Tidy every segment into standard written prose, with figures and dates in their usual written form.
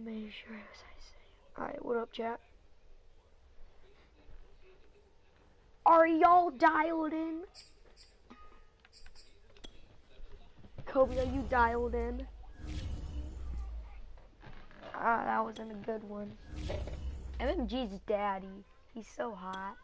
make sure as I say. Alright, what up, chat? Are y'all dialed in? Kobe, are you dialed in? Ah, that wasn't a good one. MMG's daddy. He's so hot.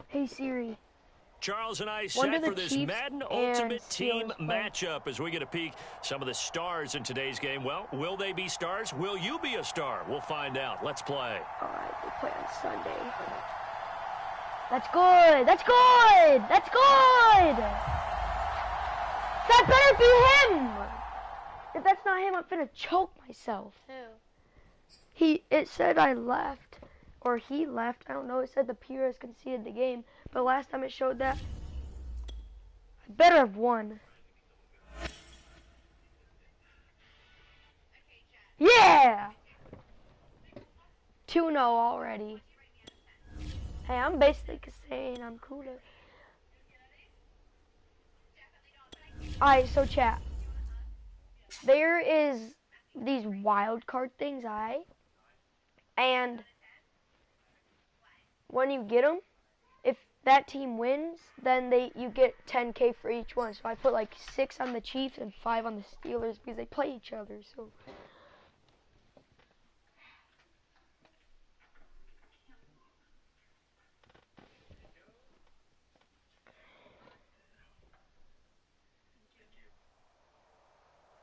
Hey Siri. Charles and I set for this Madden Ultimate Team matchup as we get a peek some of the stars in today's game. Well, will they be stars? Will you be a star? We'll find out. Let's play. All right, we'll play on Sunday. That's good. That's good. That's good. That better be him. If that's not him, I'm finna choke myself. Who? It said I left. Or he left. I don't know. It said the Puras conceded the game. But last time it showed that, I better have won. Yeah! 2-0 already. Hey, I'm basically saying I'm cooler. Alright, so chat. There is these wild card things, alright? And when you get them, if that team wins, then you get 10K for each one. So I put like 6 on the Chiefs and 5 on the Steelers because they play each other. So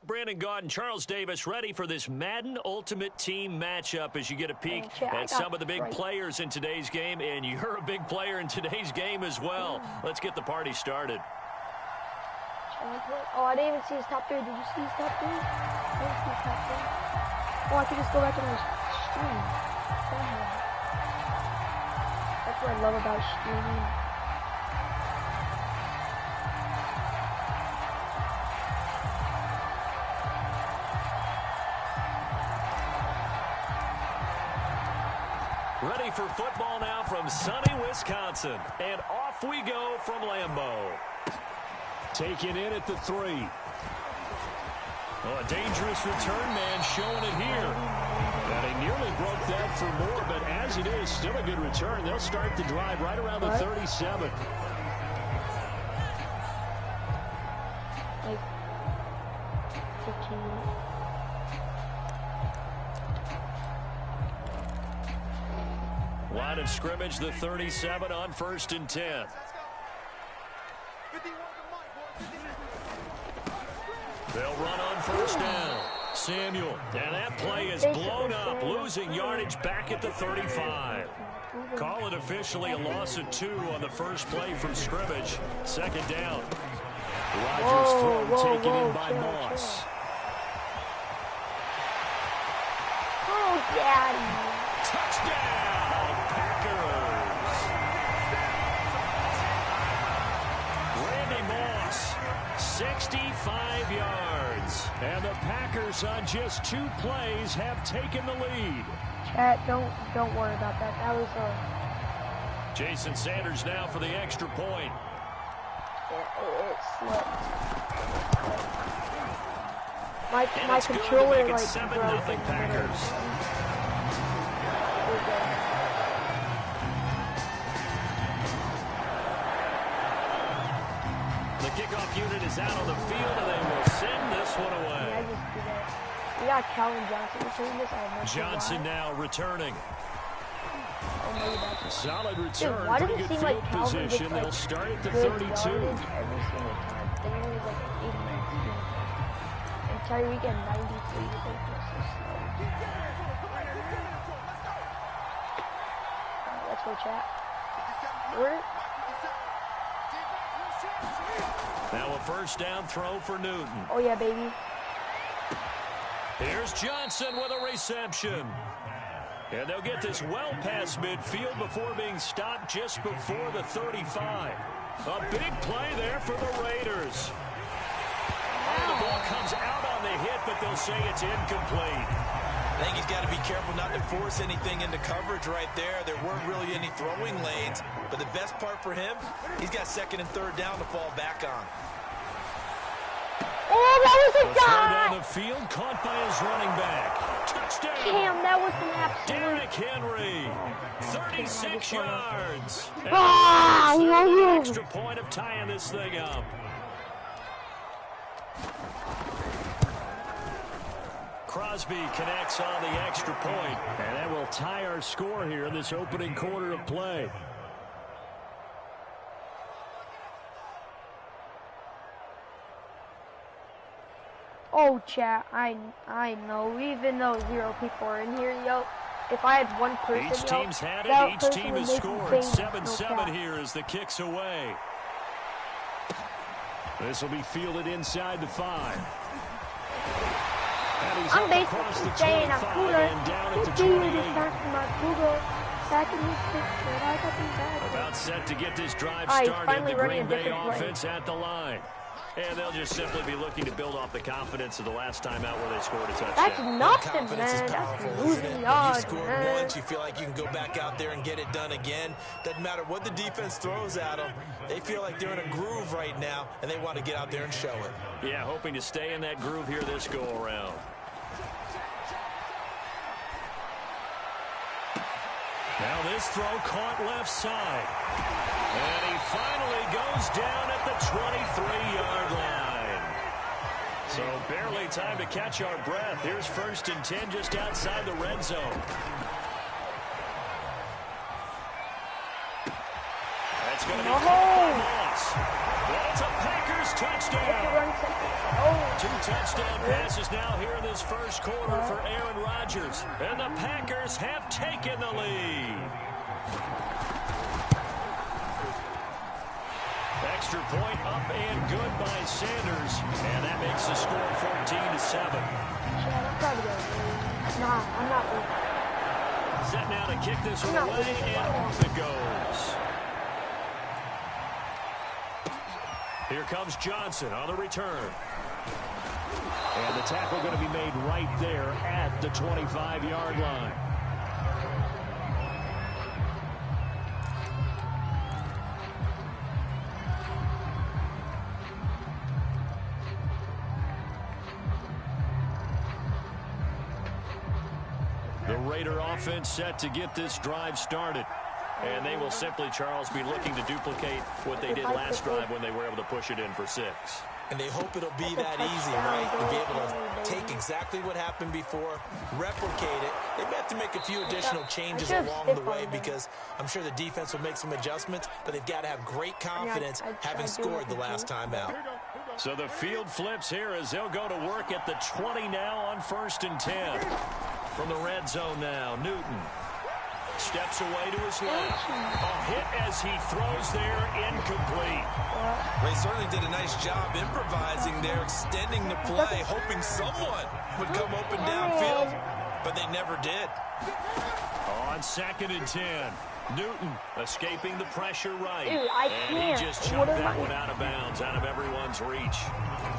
Brandon Gaudin, Charles Davis ready for this Madden Ultimate Team matchup as you get a peek at some of the big players in today's game, and you're a big player in today's game as well. Let's get the party started. Oh, I didn't even see his top 3. Did you see his top 3? I didn't see his top 3. Oh, I could just go back to my stream. That's what I love about streaming. Ready for football now from sunny Wisconsin. And off we go from Lambeau. Taken in at the 3. Oh, a dangerous return man showing it here. And he nearly broke that for more, but as it is, still a good return. They'll start the drive right around the 37. Like 15 minutes. Line of scrimmage, the 37 on 1st and 10. They'll run on 1st down. Samuel, and that play is blown up, losing yardage back at the 35. Call it officially a loss of 2 on the first play from scrimmage. 2nd down. Rodgers' throw taken in by Moss. Oh, Daddy. Touchdown, Packers. Randy Moss, 65 yards. And the Packers on just 2 plays have taken the lead. Chat, don't worry about that. That was Jason Sanders now for the extra point. it slipped. My controller like 7-0 Packers. The kickoff unit is out on the field, and they will send this one away. Yeah, I just did that. We got Calvin Johnson. Johnson now returning. Oh, maybe that's solid return. Dude, why pretty does it good seem field like Calvin position. gets, like, They'll start at the good 32. every single time? Then he was like 89. And Tyreek at 93. It's so slow. Let's go, chat. Where? Now a first down throw for Newton. Oh, yeah, baby. Here's Johnson with a reception. And they'll get this well past midfield before being stopped just before the 35. A big play there for the Raiders. Oh, the ball comes out on the hit, but they'll say it's incomplete. I think he's got to be careful not to force anything into coverage right there. There weren't really any throwing lanes, but the best part for him, he's got second and third down to fall back on. Oh, that was a Throw guy! down the field, caught by his running back. Touchdown! Damn, that was an absolute... Derrick Henry, 36 yards. Ah, And I love an you. extra point of tying this thing up. Crosby connects on the extra point, and that will tie our score here in this opening quarter of play. Oh, chat, I know. Even though 0 people are in here, yo, if I had one person, Each team's had that it. Each person team would has make me scored. famous, 7-7 no here as the kick's away. This will be fielded inside the 5. And he's I'm up across the basically saying I'm 25 cooler. and down at the You 28. just back my Google. Back in this picture, I got them back. About set to get this drive He's started. finally The running Green a Bay different play. offense at the line. And they'll just simply be looking to build off the confidence of the last time out where they scored a touchdown. That's nothing, Confidence is man. powerful, That's isn't losing it? When you yards, scored man. once, you feel like you can go back out there and get it done again. Doesn't matter what the defense throws at them. They feel like they're in a groove right now, and they want to get out there and show it. Yeah, hoping to stay in that groove here this go-around. Now this throw caught left side. And he finally goes down at the 23-yard line. So barely time to catch our breath. Here's 1st and 10 just outside the red zone. That's going to be caught by Moss. That's a Packers touchdown. 2 touchdown passes now here in this first quarter for Aaron Rodgers. And the Packers have taken the lead. Extra point up and good by Sanders. And that makes the score 14-7. I'm probably gonna lose. Nah, I'm not losing. Set now to kick this one I'm not away, losing. and off it goes. Here comes Johnson on the return. And the tackle going to be made right there at the 25-yard line. The Raider offense set to get this drive started. And they will simply, Charles, be looking to duplicate what they did last drive when they were able to push it in for 6. And they hope it'll be that easy, right? To be able to take exactly what happened before, replicate it. They may have to make a few additional changes along the way because I'm sure the defense will make some adjustments, but they've got to have great confidence having scored the last time out. So the field flips here as they'll go to work at the 20 now on 1st and 10. From the red zone now, Newton steps away to his left. A hit as he throws there, incomplete. They certainly did a nice job improvising there, extending the play, hoping someone would come open downfield, but they never did. On 2nd and 10, Newton escaping the pressure right. Dude, I and he can't. just chucked that one out of bounds, out of everyone's reach.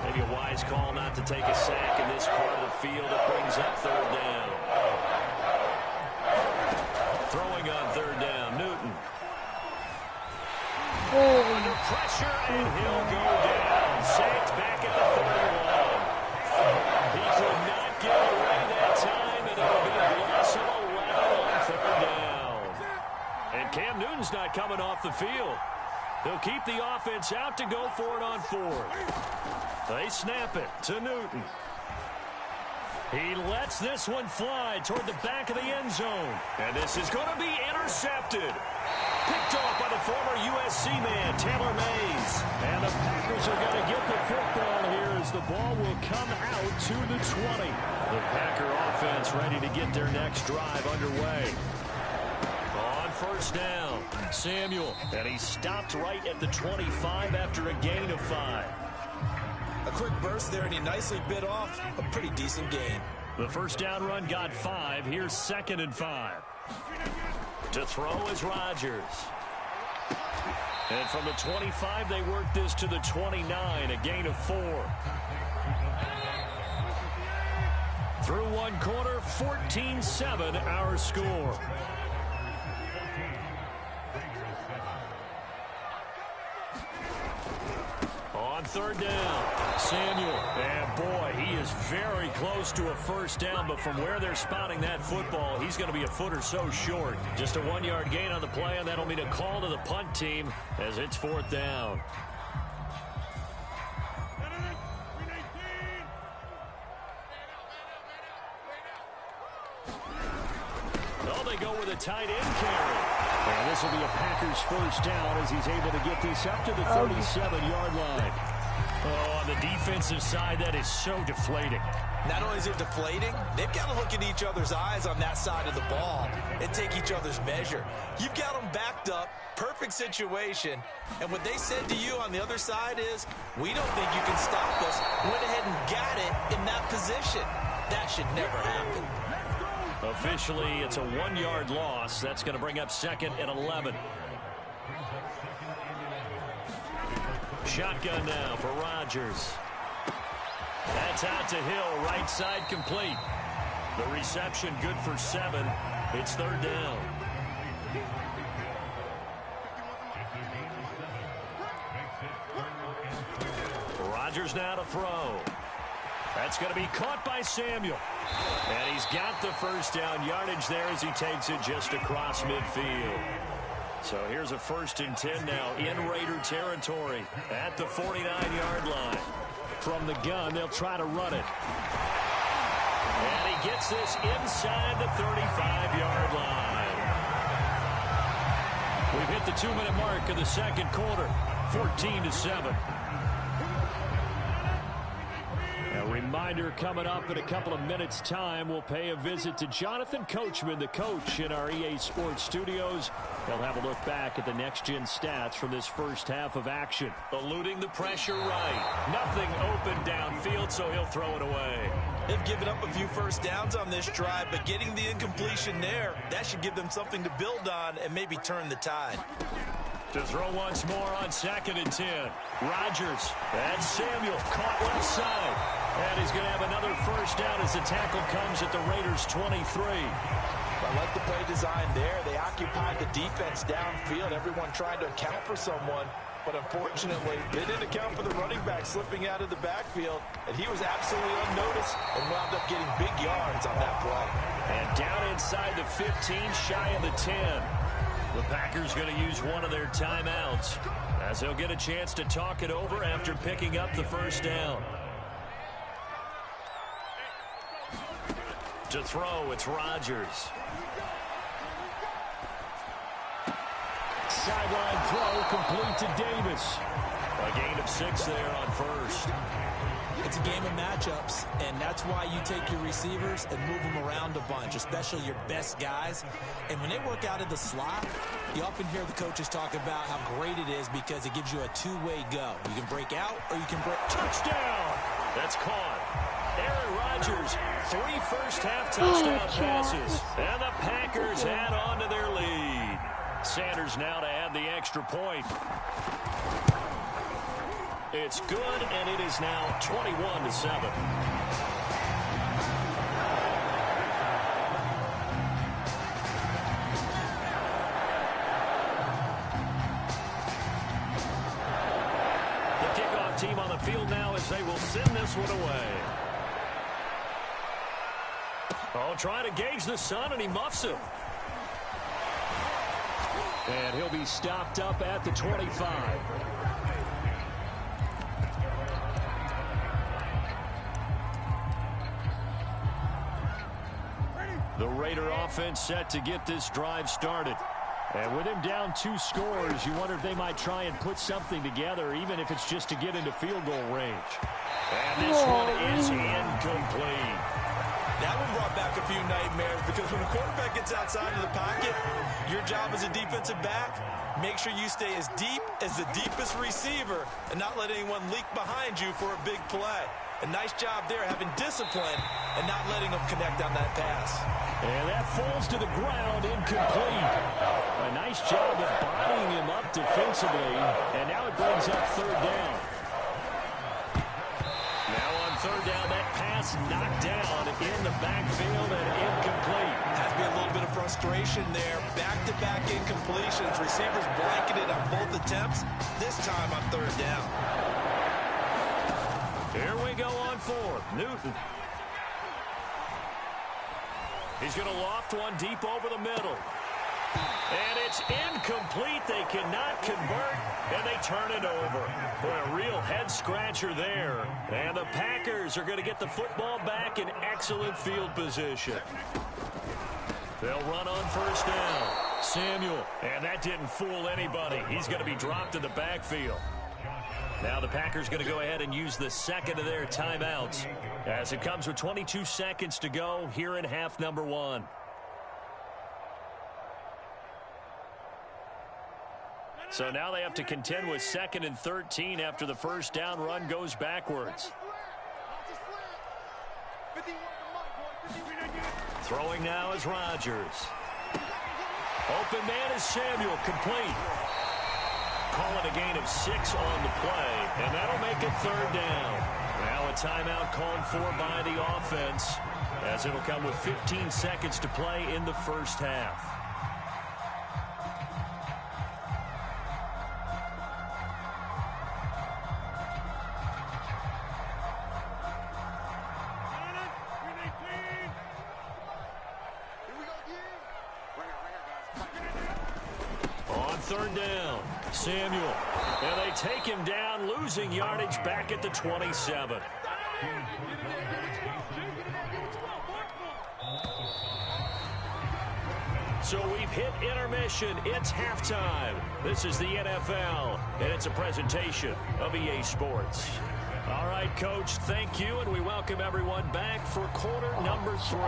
Maybe a wise call not to take a sack in this part of the field. It brings up 3rd down. Throwing on 3rd down, Newton. Under pressure, and he'll go down. Saints back at the 31. He could not get away that time, and it'll be a loss of 11 on 3rd down. And Cam Newton's not coming off the field. They'll keep the offense out to go for it on 4th. They snap it to Newton. He lets this one fly toward the back of the end zone. And this is going to be intercepted. Picked off by the former USC man, Taylor Mays. And the Packers are going to get the football here as the ball will come out to the 20. The Packer offense ready to get their next drive underway. On first down. Samuel, and he stopped right at the 25 after a gain of 5. A quick burst there, and he nicely bit off a pretty decent gain. The first down run got 5. Here's 2nd and 5. To throw is Rodgers. And from the 25, they work this to the 29, a gain of 4. Through one quarter, 14-7, our score. On third down, Samuel. And boy, he is very close to a first down, but from where they're spotting that football, he's going to be a foot or so short. Just a 1-yard gain on the play, and that'll mean a call to the punt team as it's 4th down. Oh, they go with a tight end carry. And this will be a Packers first down as he's able to get this up to the 37-yard line. Oh, on the defensive side, that is so deflating. Not only is it deflating, they've got to look in each other's eyes on that side of the ball and take each other's measure. You've got them backed up, perfect situation, and what they said to you on the other side is, we don't think you can stop us. Went ahead and got it in that position. That should never happen. Officially, it's a 1-yard loss. That's going to bring up 2nd and 11. Shotgun now for Rodgers. That's out to Hill, right side complete. The reception good for 7. It's 3rd down. Rodgers now to throw. That's going to be caught by Samuel. And he's got the first down yardage there as he takes it just across midfield. So here's a 1st and 10 now in Raider territory at the 49-yard line. From the gun, they'll try to run it. And he gets this inside the 35-yard line. We've hit the 2-minute mark of the 2nd quarter, 14-7. A reminder coming up in a couple of minutes' time, we'll pay a visit to Jonathan Coachman, the coach in our EA Sports studios. They'll have a look back at the next-gen stats from this first half of action. Eluding the pressure right. Nothing open downfield, so he'll throw it away. They've given up a few first downs on this drive, but getting the incompletion there, that should give them something to build on and maybe turn the tide. To throw once more on 2nd and 10. Rodgers and Samuel caught left side. And he's going to have another first down as the tackle comes at the Raiders' 23. I like the play design there. They occupied the defense downfield. Everyone trying to account for someone. But unfortunately, they didn't account for the running back slipping out of the backfield. And he was absolutely unnoticed and wound up getting big yards on that play. And down inside the 15, shy of the 10. The Packers going to use one of their timeouts as they'll get a chance to talk it over after picking up the first down. To throw, it's Rodgers. Sideline throw complete to Davis. A gain of 6 there on first. It's a game of matchups, and that's why you take your receivers and move them around a bunch, especially your best guys. And when they work out of the slot, you often hear the coaches talk about how great it is because it gives you a two-way go. You can break out or you can break. Touchdown! That's caught. Aaron Rodgers, 3 first-half touchdown passes. And the Packers add on to their lead. Sanders now to add the extra point. It's good, and it is now 21-7. The kickoff team on the field now as they will send this one away. Oh, trying to gauge the sun, and he muffs him. And he'll be stopped up at the 25. The Raider offense set to get this drive started. And with him down 2 scores, you wonder if they might try and put something together, even if it's just to get into field goal range. And this one is incomplete. That one brought back a few nightmares because when a quarterback gets outside of the pocket, your job as a defensive back, make sure you stay as deep as the deepest receiver and not let anyone leak behind you for a big play. A nice job there having discipline and not letting them connect on that pass. And that falls to the ground, incomplete. A nice job of bodying him up defensively, and now it brings up third down. Now on third down, that pass knocked down in the backfield and incomplete. Has to be a little bit of frustration there. Back-to-back incompletions. Receivers blanketed on both attempts, this time on third down. Here we go on fourth. Newton. He's going to loft one deep over the middle. And it's incomplete. They cannot convert, and they turn it over. Boy, a real head-scratcher there. And the Packers are going to get the football back in excellent field position. They'll run on first down. Samuel. And that didn't fool anybody. He's going to be dropped in the backfield. Now the Packers going to go ahead and use the second of their timeouts as it comes with 22 seconds to go here in half number one. So now they have to contend with 2nd and 13 after the first down run goes backwards. Throwing now is Rodgers. Open man is Samuel, complete. Call it a gain of 6 on the play, and that'll make it third down. Now a timeout called for by the offense, as it'll come with 15 seconds to play in the first half. On third down, Samuel. And they take him down, losing yardage back at the 27. So we've hit intermission. It's halftime. This is the NFL, and it's a presentation of EA Sports. All right, Coach, thank you, and we welcome everyone back for quarter number 3.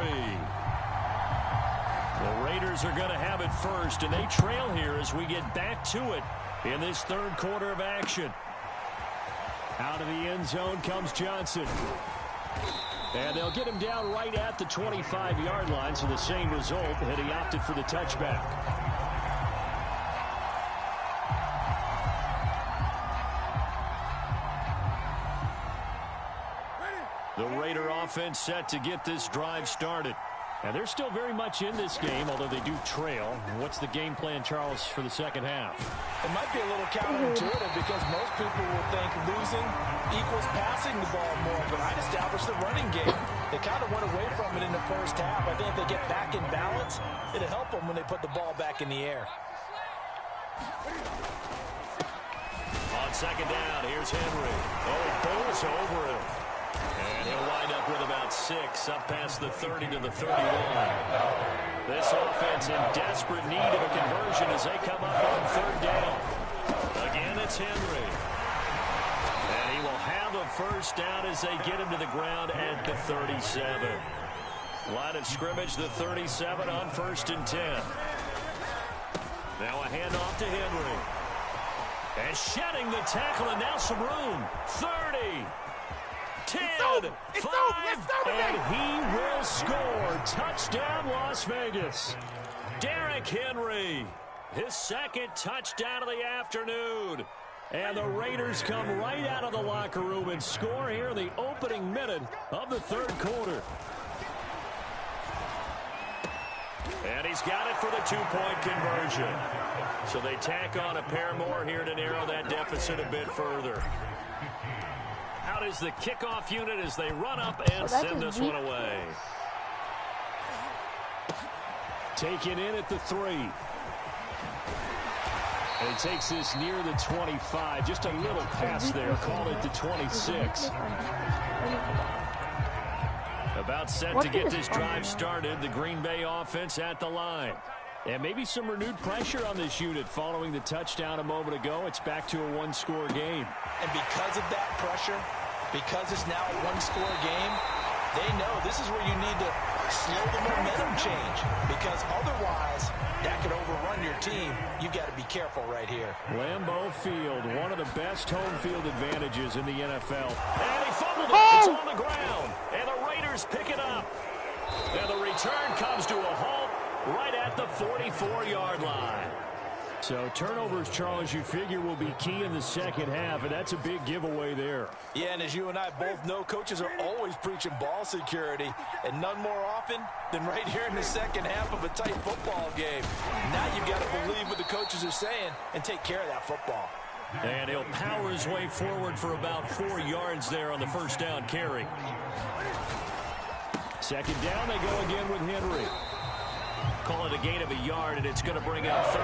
The Raiders are going to have it first, and they trail here as we get back to it in this third quarter of action. Out of the end zone comes Johnson. And they'll get him down right at the 25-yard line, so the same result, and he opted for the touchback. The Raider offense set to get this drive started. And they're still very much in this game, although they do trail. What's the game plan, Charles, for the second half? It might be a little counterintuitive because most people will think losing equals passing the ball more, but I'd establish the running game. They kind of went away from it in the first half. I think if they get back in balance, it'll help them when they put the ball back in the air. On second down, here's Henry. Oh, bowls over him. And he'll wind up with about 6 up past the 30 to the 31. This offense in desperate need of a conversion as they come up on third down. Again, it's Henry. And he will have a first down as they get him to the ground at the 37. Line of scrimmage, the 37 on 1st and 10. Now a handoff to Henry. And shedding the tackle, and now some room. 30. 10, 5, and he will score. Touchdown, Las Vegas. Derrick Henry, his second touchdown of the afternoon. And the Raiders come right out of the locker room and score here in the opening minute of the third quarter. And he's got it for the 2-point conversion. So they tack on a pair more here to narrow that deficit a bit further. Out is the kickoff unit as they run up and send this one away. Taken in at the 3. And he takes this near the 25. Just a little pass there. Call it the 26. About set to get this drive started. The Green Bay offense at the line. And maybe some renewed pressure on this unit following the touchdown a moment ago. It's back to a 1-score game. And because of that pressure, because it's now a 1-score game, they know this is where you need to slow the momentum change, because otherwise that could overrun your team. You've got to be careful right here. Lambeau Field, one of the best home field advantages in the NFL. And he fumbled it. It's on the ground. And the Raiders pick it up. And the return comes to a halt right at the 44-yard line. So turnovers, Charles, you figure will be key in the second half, and that's a big giveaway there. Yeah, and as you and I both know, coaches are always preaching ball security, and none more often than right here in the second half of a tight football game. Now you've got to believe what the coaches are saying and take care of that football. And he'll power his way forward for about 4 yards there on the first down carry. Second down, they go again with Henry. Call it a gain of a yard, and it's going to bring up 35.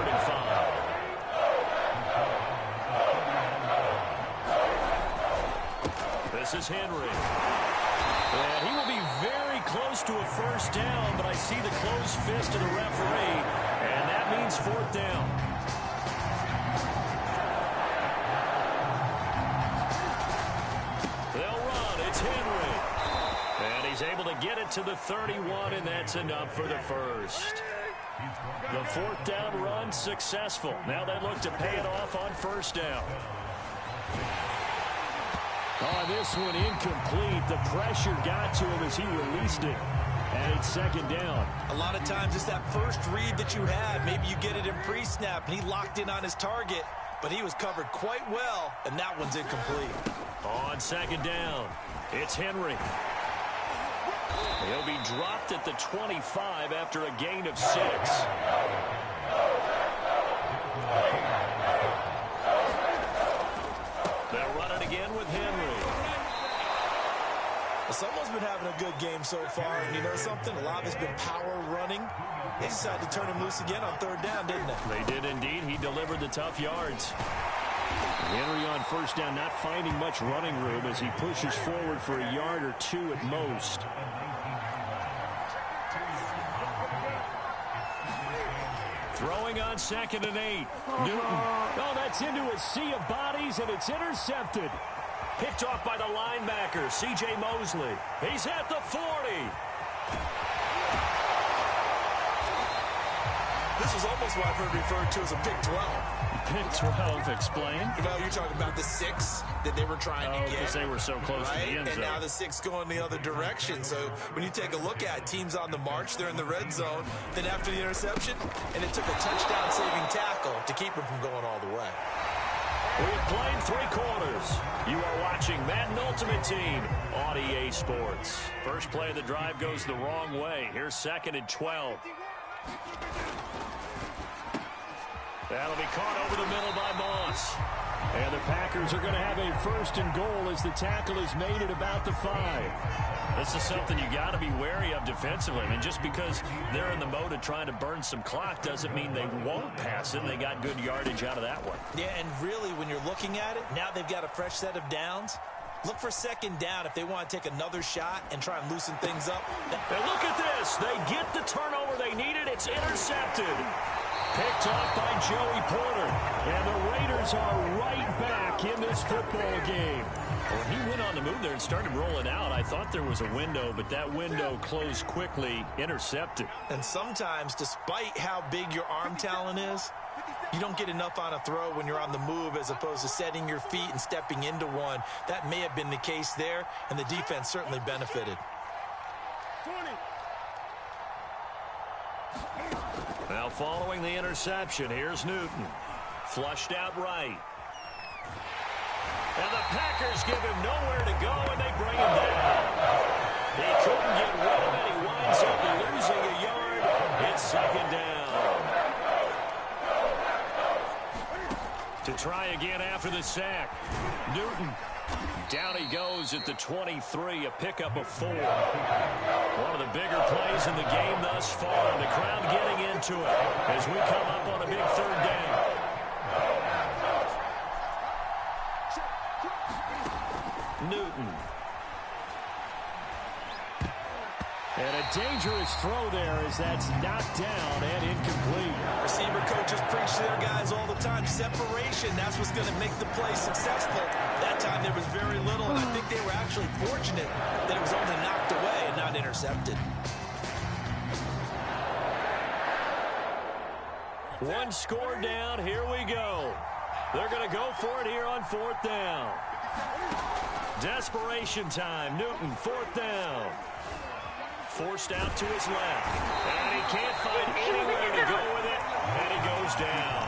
This is Henry. And he will be very close to a first down, but I see the closed fist of the referee, and that means fourth down. They'll run. It's Henry. And he's able to get it to the 31, and that's enough for the first. The fourth down run successful. Now they look to pay it off on first down. Oh, this one incomplete. The pressure got to him as he released it. And it's second down. A lot of times it's that first read that you have. Maybe you get it in pre-snap, and he locked in on his target, but he was covered quite well, and that one's incomplete. On second down, it's Henry. He'll be dropped at the 25 after a gain of 6. They'll run it again with Henry. Someone's been having a good game so far, and you know something? A lot of it's been power running. They decided to turn him loose again on third down, didn't they? They did indeed. He delivered the tough yards. Henry on first down, not finding much running room as he pushes forward for a yard or 2 at most. Throwing on 2nd and 8. Newton. Oh, that's into a sea of bodies, and it's intercepted. Picked off by the linebacker, C.J. Mosley. He's at the 40. This is almost what I've heard referred to as a Big 12. Big 12, explain. Well, you're talking about the 6 that they were trying to get. Because they were so close to the end zone. And now the 6 going the other direction. So when you take a look at teams on the march, they're in the red zone. Then after the interception, and it took a touchdown-saving tackle to keep them from going all the way. We've played 3 quarters. You are watching Madden Ultimate Team on EA Sports. First play of the drive goes the wrong way. Here's 2nd and 12. That'll be caught over the middle by Moss. And the Packers are going to have a 1st and goal as the tackle is made at about the 5. This is something you got to be wary of defensively. I mean, just because they're in the mode of trying to burn some clock doesn't mean they won't pass it. They got good yardage out of that one. Yeah, and really, when you're looking at it, now they've got a fresh set of downs. Look for 2nd down if they want to take another shot and try and loosen things up. And look at this. They get the turnover they needed. It's intercepted. Picked off by Joey Porter. And the Raiders are right back in this football game. When he went on the move there and started rolling out, I thought there was a window, but that window closed quickly, intercepted. And sometimes, despite how big your arm talent is, you don't get enough on a throw when you're on the move as opposed to setting your feet and stepping into one. That may have been the case there, and the defense certainly benefited. 20. Now following the interception, here's Newton. Flushed out right. And the Packers give him nowhere to go, and they bring him down. He couldn't get rid of it. He winds up losing a yard. It's 2nd down. To try again after the sack. Newton. Down he goes at the 23, a pickup of 4. One of the bigger plays in the game thus far. The crowd getting into it as we come up on a big 3rd down. Newton. And a dangerous throw there as that's knocked down and incomplete. Receiver coaches preach to their guys all the time. Separation, that's what's going to make the play successful. That time there was very little, and I think they were actually fortunate that it was only knocked away and not intercepted. One score down. Here we go. They're going to go for it here on 4th down. Desperation time. Newton, 4th down. Forced out to his left. And he can't find anywhere to go with it. And he goes down.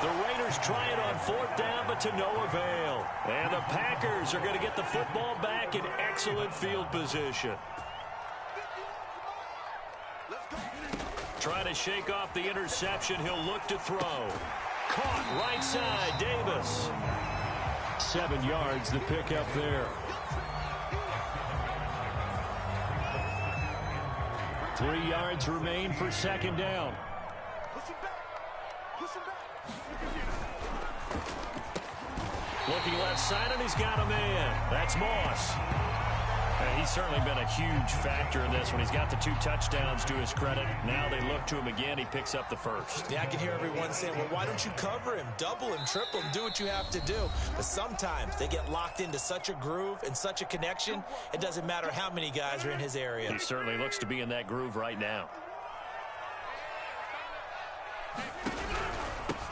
The Raiders try it on 4th down, but to no avail. And the Packers are going to get the football back in excellent field position. Trying to shake off the interception. He'll look to throw. Caught right side, Davis. 7 yards, the pickup there. 3 yards remain for 2nd down. Looking left side, and he's got a man. That's Moss. And he's certainly been a huge factor in this when he's got the 2 touchdowns to his credit. Now they look to him again. He picks up the first. Yeah, I can hear everyone saying, well, why don't you cover him? Double him, triple him, do what you have to do. But sometimes they get locked into such a groove and such a connection, it doesn't matter how many guys are in his area. He certainly looks to be in that groove right now.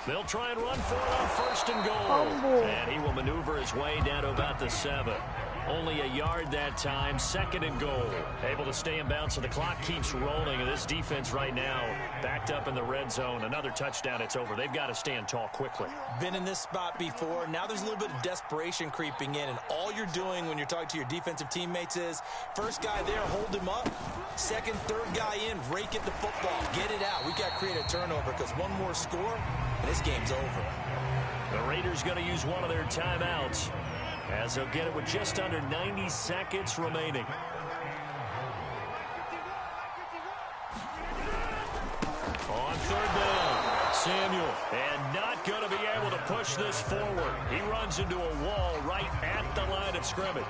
They'll try and run for it on 1st and goal. And he will maneuver his way down to about the 7. Only a yard that time. 2nd and goal. Able to stay in bounds, so the clock keeps rolling. And this defense right now backed up in the red zone. Another touchdown, it's over. They've got to stand tall quickly. Been in this spot before. Now there's a little bit of desperation creeping in. And all you're doing when you're talking to your defensive teammates is, first guy there, hold him up. 2nd, 3rd guy in, rake at the football. Get it out. We've got to create a turnover because one more score, and this game's over. The Raiders going to use one of their timeouts, as they'll get it with just under 90 seconds remaining. On 3rd down, Samuel, and not going to be able to push this forward. He runs into a wall right at the line of scrimmage.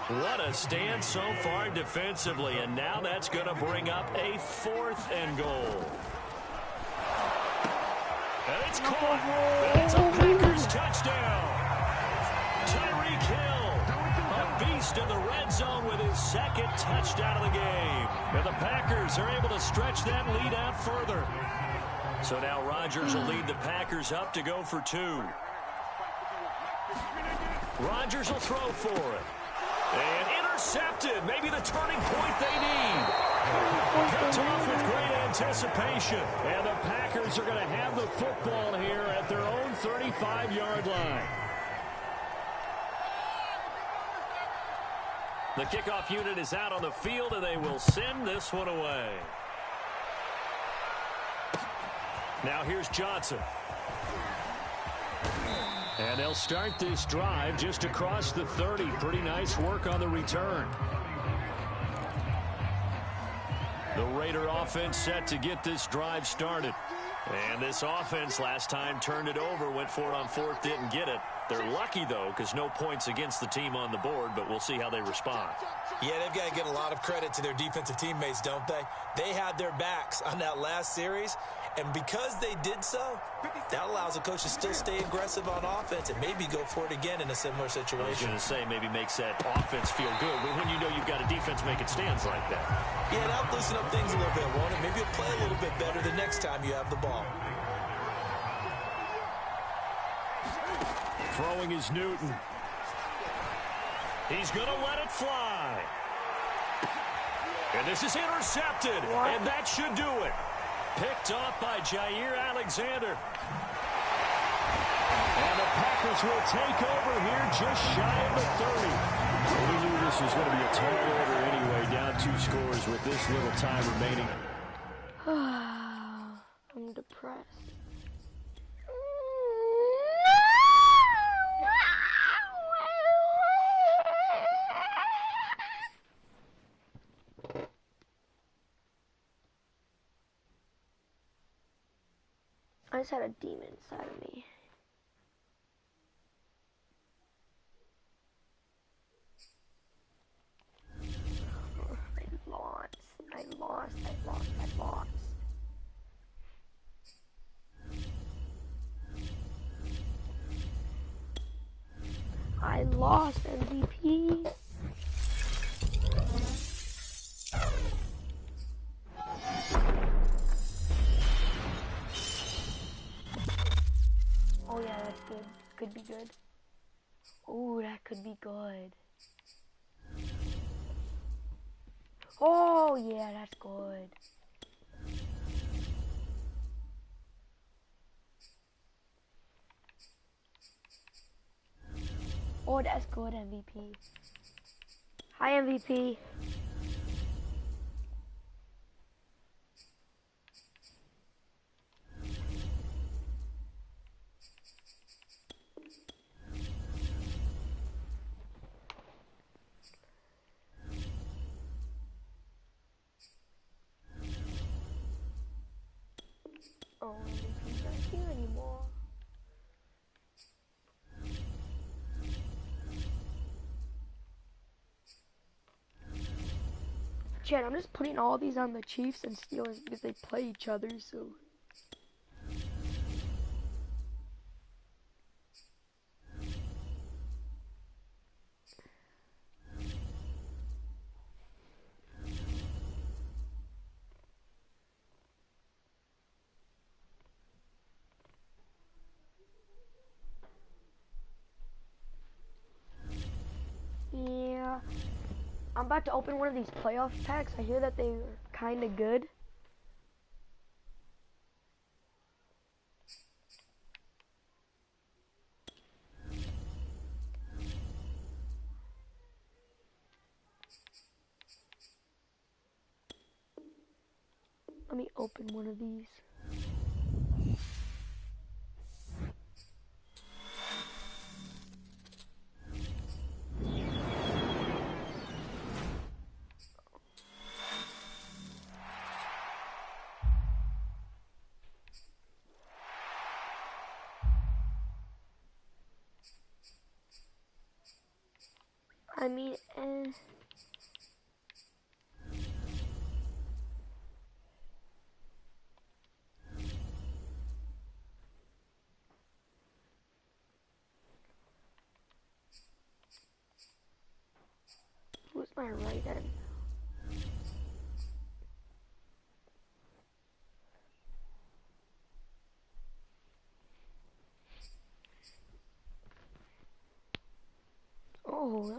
What a stand so far defensively, and now that's going to bring up a 4th and goal. And it's caught. That's a Packers touchdown. Tyreek Hill, a beast in the red zone with his 2nd touchdown of the game. And the Packers are able to stretch that lead out further. So now Rodgers will lead the Packers up to go for 2. Rodgers will throw for it. And intercepted. Maybe the turning point they need. Picked off with great anticipation. And the Packers are going to have the football here at their own 35-yard line. The kickoff unit is out on the field, and they will send this one away. Now here's Johnson. And they'll start this drive just across the 30. Pretty nice work on the return. The Raider offense set to get this drive started. And this offense last time turned it over, went for it on 4th, didn't get it. They're lucky, though, because no points against the team on the board, but we'll see how they respond. Yeah, they've got to get a lot of credit to their defensive teammates, don't they? They had their backs on that last series, and because they did so, that allows the coach to still stay aggressive on offense and maybe go for it again in a similar situation. I was going to say maybe makes that offense feel good, but when you know you've got a defense making stands like that. Yeah, that'll loosen up things a little bit, won't it? Maybe you'll play a little bit better the next time you have the ball. Throwing is Newton. He's going to let it fly. And this is intercepted. And that should do it. Picked off by Jair Alexander. And the Packers will take over here just shy of the 30. Well, we knew this was going to be a tall order anyway. Down 2 scores with this little time remaining. I'm depressed. I just had a demon inside of me. I lost. I lost MVP. could be good. Oh, that could be good. Oh, yeah, that's good. Oh, that's good, MVP. Hi, MVP. Oh, MVP's not here anymore. Chad, I'm just putting all these on the Chiefs and Steelers because they play each other, so. Yeah. I'm about to open one of these playoff packs. I hear that they're kind of good. Let me open one of these. I mean, who's my right end? Oh,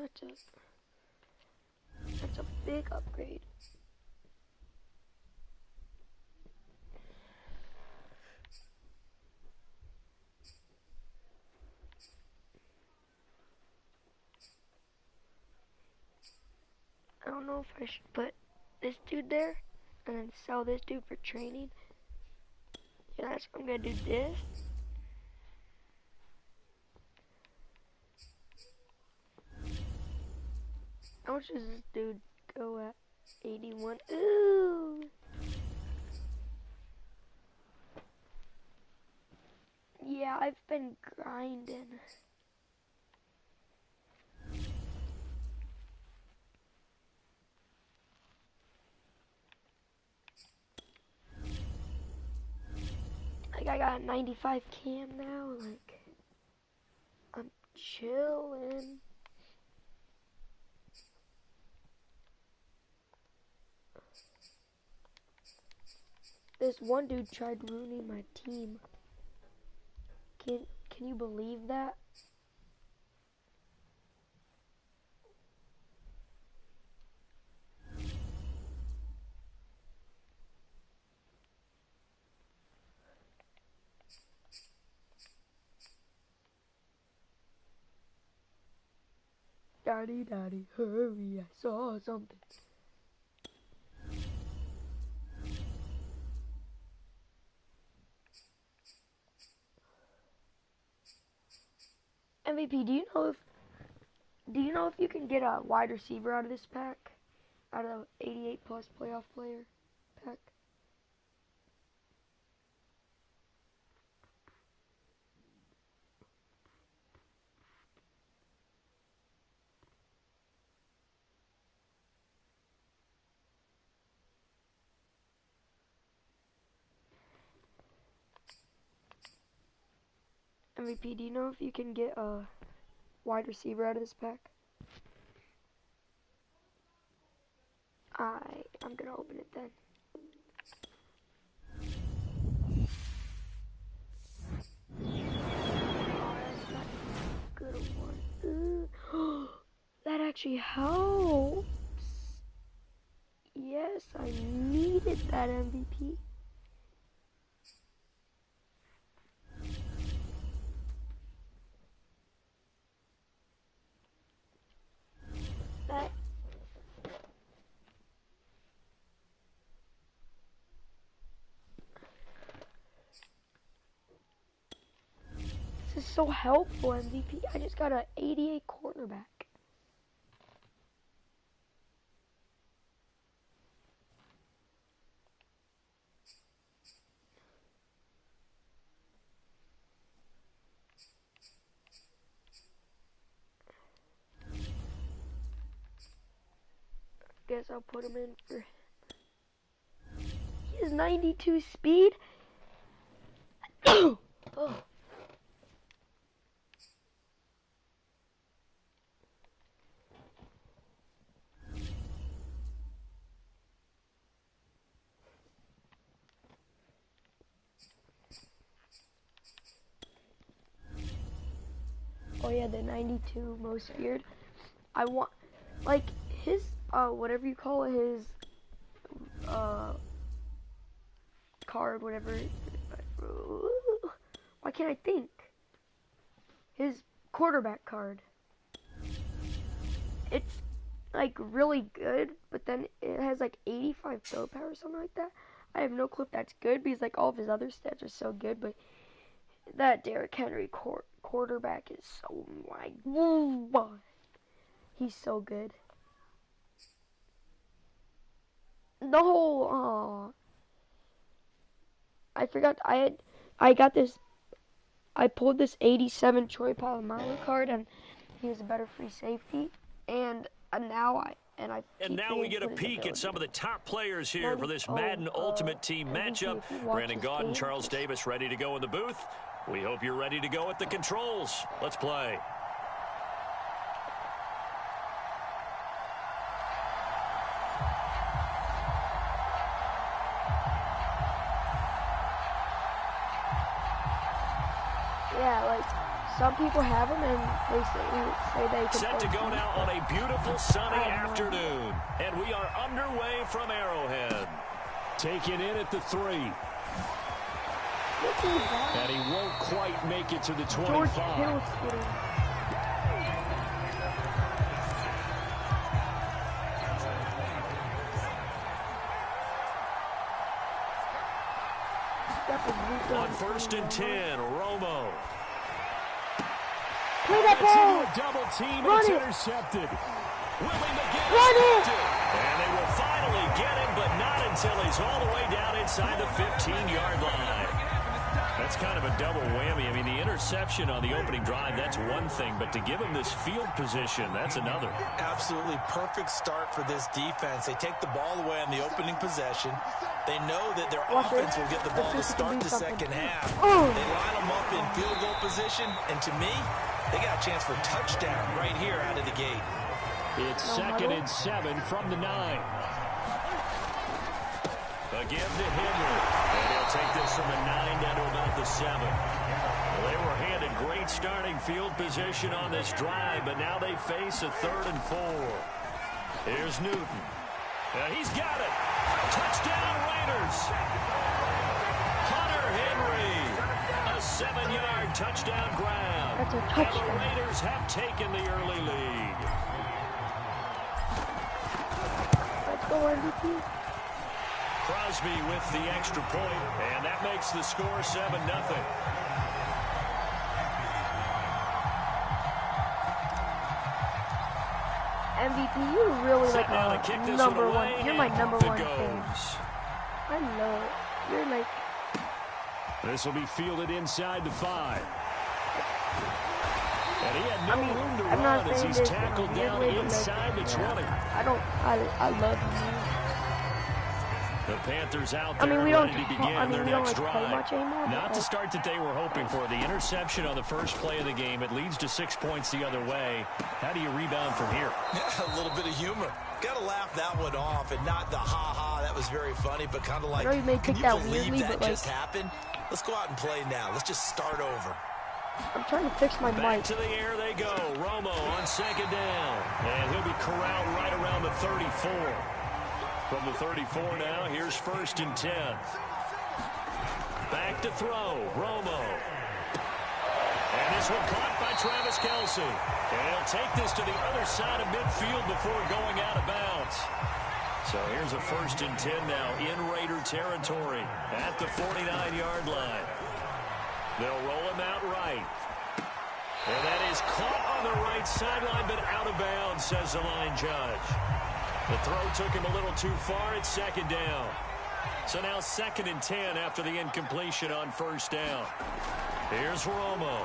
that's a big upgrade. I don't know if I should put this dude there and then sell this dude for training. Yeah, that's what I'm gonna do. This. How much does this dude go at? 81. Ooh. Yeah, I've been grinding. Like, I got 95 cam now. Like, I'm chilling. This one dude tried ruining my team. Can you believe that? Daddy, daddy, hurry, I saw something. MVP, do you know if you can get a wide receiver out of this pack? Out of 88 plus playoff player pack? MVP, do you know if you can get a wide receiver out of this pack? I'm gonna open it then. Oh, that's not actually helps. Yes, I needed that MVP. That. This is so helpful, MVP. I just got an 88 cornerback. Guess I'll put him in for him. He has 92 speed. Oh. Oh yeah, the 92 most feared. I want, like, his, whatever you call it, his, card, whatever. Why can't I think? His quarterback card. It's, like, really good, but then it has, like, 85 throw power or something like that. I have no clue if that's good, because, like, all of his other stats are so good, but that Derrick Henry quarterback is so, he's so good. The whole, I forgot, I got this, I pulled this 87 Troy Polamalu card, and he was a better free safety, and now we get a peek at some of the top players here for this Madden Ultimate Team matchup. Brandon Gaudin, Charles Davis ready to go in the booth. We hope you're ready to go at the controls. Let's play. Yeah, like, some people have them and they say they can. Set to go now on a beautiful sunny afternoon. And we are underway from Arrowhead. Taking in at the 3. And he won't quite make it to the 25. George Hittle's getting. On 1st and 10, Romo. Play that ball. Double team. Run It's it. intercepted. Run it. And they will finally get him, but not until he's all the way down inside the 15-yard line. That's kind of a double whammy. I mean, the interception on the opening drive, that's one thing, but to give him this field position, that's another. Absolutely perfect start for this defense. They take the ball away on the opening possession. They know that their offense will get the ball to start the second half. They line them up in field goal position, and to me, they got a chance for a touchdown right here out of the gate. It's 2nd and 7 from the 9. Again to Henry. And he'll take this from the 9 down to about the 7. Well, they were handed great starting field position on this drive, but now they face a 3rd and 4. Here's Newton. He's got it. Touchdown, Raiders. Hunter Henry. A 7-yard touchdown grab. That's a touchdown. And the Raiders have taken the early lead. Let's go, MVP. Crosby with the extra point, and that makes the score 7-0. MVP, you're really like my number one. You're my number one fan. I love it. You're like. This will be fielded inside the 5. And he had no room to run as he's tackled down inside the 20. I love you. The Panthers out there ready to begin their next drive. Not the start that they were hoping for. The interception on the first play of the game. It leads to 6 points the other way. How do you rebound from here? Yeah, a little bit of humor. Got to laugh that one off, and not the ha-ha, that was very funny, but kind of like, I know you may can take you that believe weirdly, that but just happened? Let's go out and play now. Let's just start over. I'm trying to fix my Back mic. to the air they go. Romo on second down. And he'll be corralled right around the 34. From the 34 now, here's 1st and 10. Back to throw. Romo. And this one caught by Travis Kelce. And he'll take this to the other side of midfield before going out of bounds. So here's a 1st and 10 now in Raider territory at the 49-yard line. They'll roll him out right. And that is caught on the right sideline, but out of bounds, says the line judge. The throw took him a little too far. It's 2nd down. So now 2nd and 10 after the incompletion on 1st down. Here's Romo.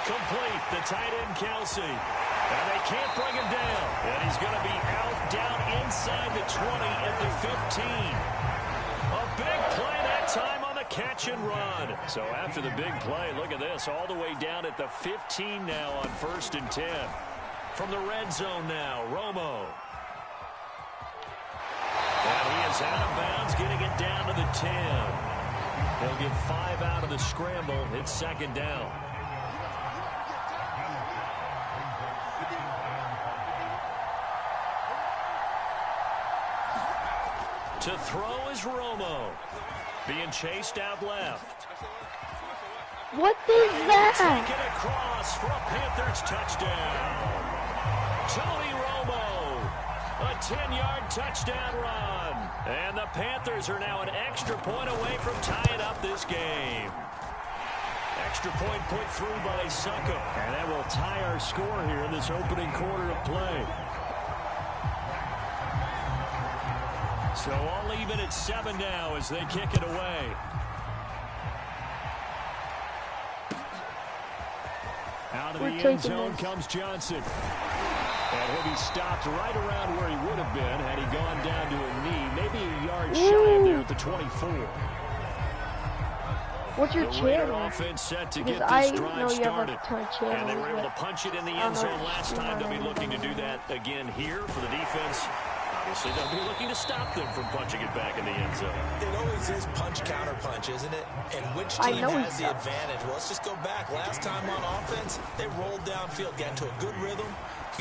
Complete, the tight end Kelce. And they can't bring him down. And he's going to be out, down inside the 20 at the 15. A big play that time on the catch and run. So after the big play, look at this, all the way down at the 15 now on 1st and 10. From the red zone now, Romo. And he is out of bounds, getting it down to the 10. They'll get 5 out of the scramble. It's 2nd down. To throw is Romo. Being chased out left. What is that? Take it across for a Panthers touchdown. Tony Romo. A 10-yard touchdown run. And the Panthers are now an extra point away from tying up this game. Extra point put through by Suckup. And that will tie our score here in this opening quarter of play. So all even at 7 now as they kick it away. Out of the end zone comes Johnson. And he'll be stopped right around where he would have been had he gone down to a knee. Maybe a yard shy of there at the 24. What's your channel? Offense set to Because get I this drive know you have started. a ton of channels. And they were able to punch it in the end zone last time. They'll be looking to do that again here for the defense. Obviously, they'll be looking to stop them from punching it back in the end zone. It always is punch-counter-punch, isn't it? And which team has the advantage? Well, let's just go back. Last time on offense, they rolled downfield, got into a good rhythm. You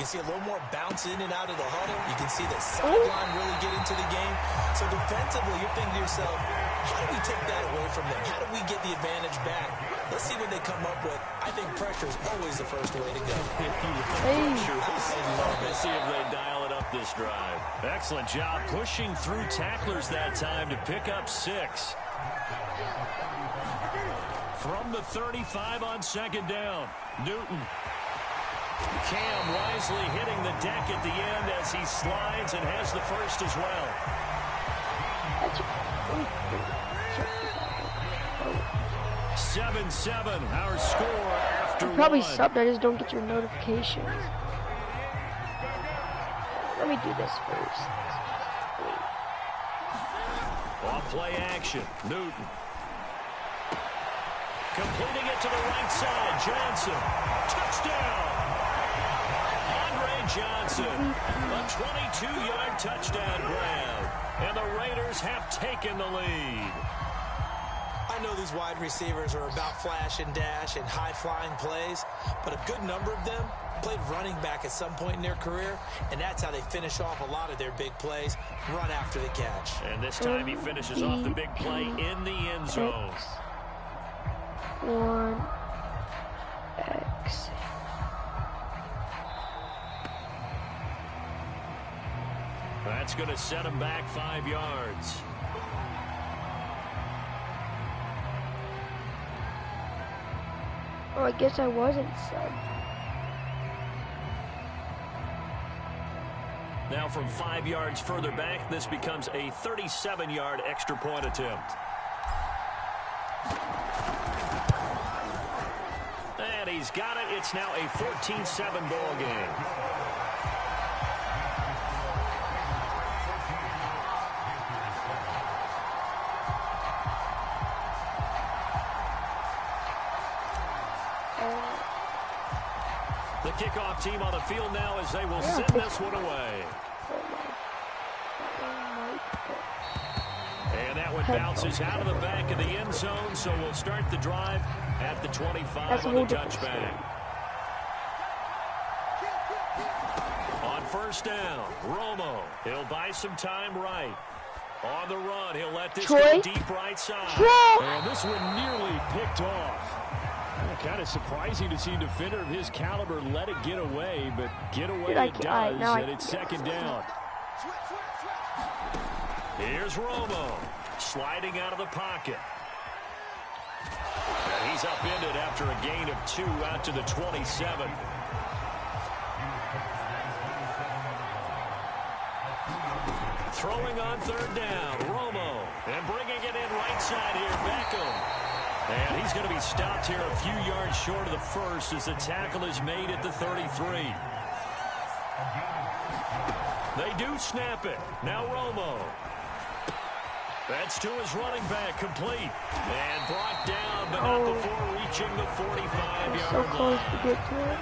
can see a little more bounce in and out of the huddle. You can see the sideline really get into the game. So defensively, you're thinking to yourself, how do we take that away from them? How do we get the advantage back? Let's see what they come up with. I think pressure is always the first way to go. Let's see if they dial it up this drive. Excellent job pushing through tacklers that time to pick up 6. From the 35 on 2nd down, Newton. Cam wisely hitting the deck at the end as he slides and has the first as well. 7-7, our score after you probably one. subbed, I just don't get your notifications. Let me do this first. Off play action, Newton. Completing it to the right side, Johnson. Touchdown! Johnson, a 22-yard touchdown grab, and the Raiders have taken the lead. I know these wide receivers are about flash and dash and high-flying plays, but a good number of them played running back at some point in their career, and that's how they finish off a lot of their big plays, run after the catch. And this time he finishes off the big play in the end zone. 1X. That's going to set him back 5 yards. Oh, I guess I wasn't subbed. Now from 5 yards further back, this becomes a 37-yard extra point attempt. And he's got it. It's now a 14-7 ball game. The kickoff team on the field now as they will send this one away. And that it bounces out of the back of the end zone, so we'll start the drive at the 25 on the touchback. On first down, Romo. He'll buy some time right. On the run, he'll let this go deep right side. And this one nearly picked off. Kind of surprising to see a defender of his caliber let it get away, but get away it does, and it's second down. Here's Romo, sliding out of the pocket. And he's upended after a gain of 2 out to the 27. Throwing on third down, Romo, and bringing it in right side here, Beckham. And he's going to be stopped here a few yards short of the first as the tackle is made at the 33. They do snap it. Now Romo. That's to his running back, complete. And brought down, but not before reaching the 45-yard line. So close to get to it.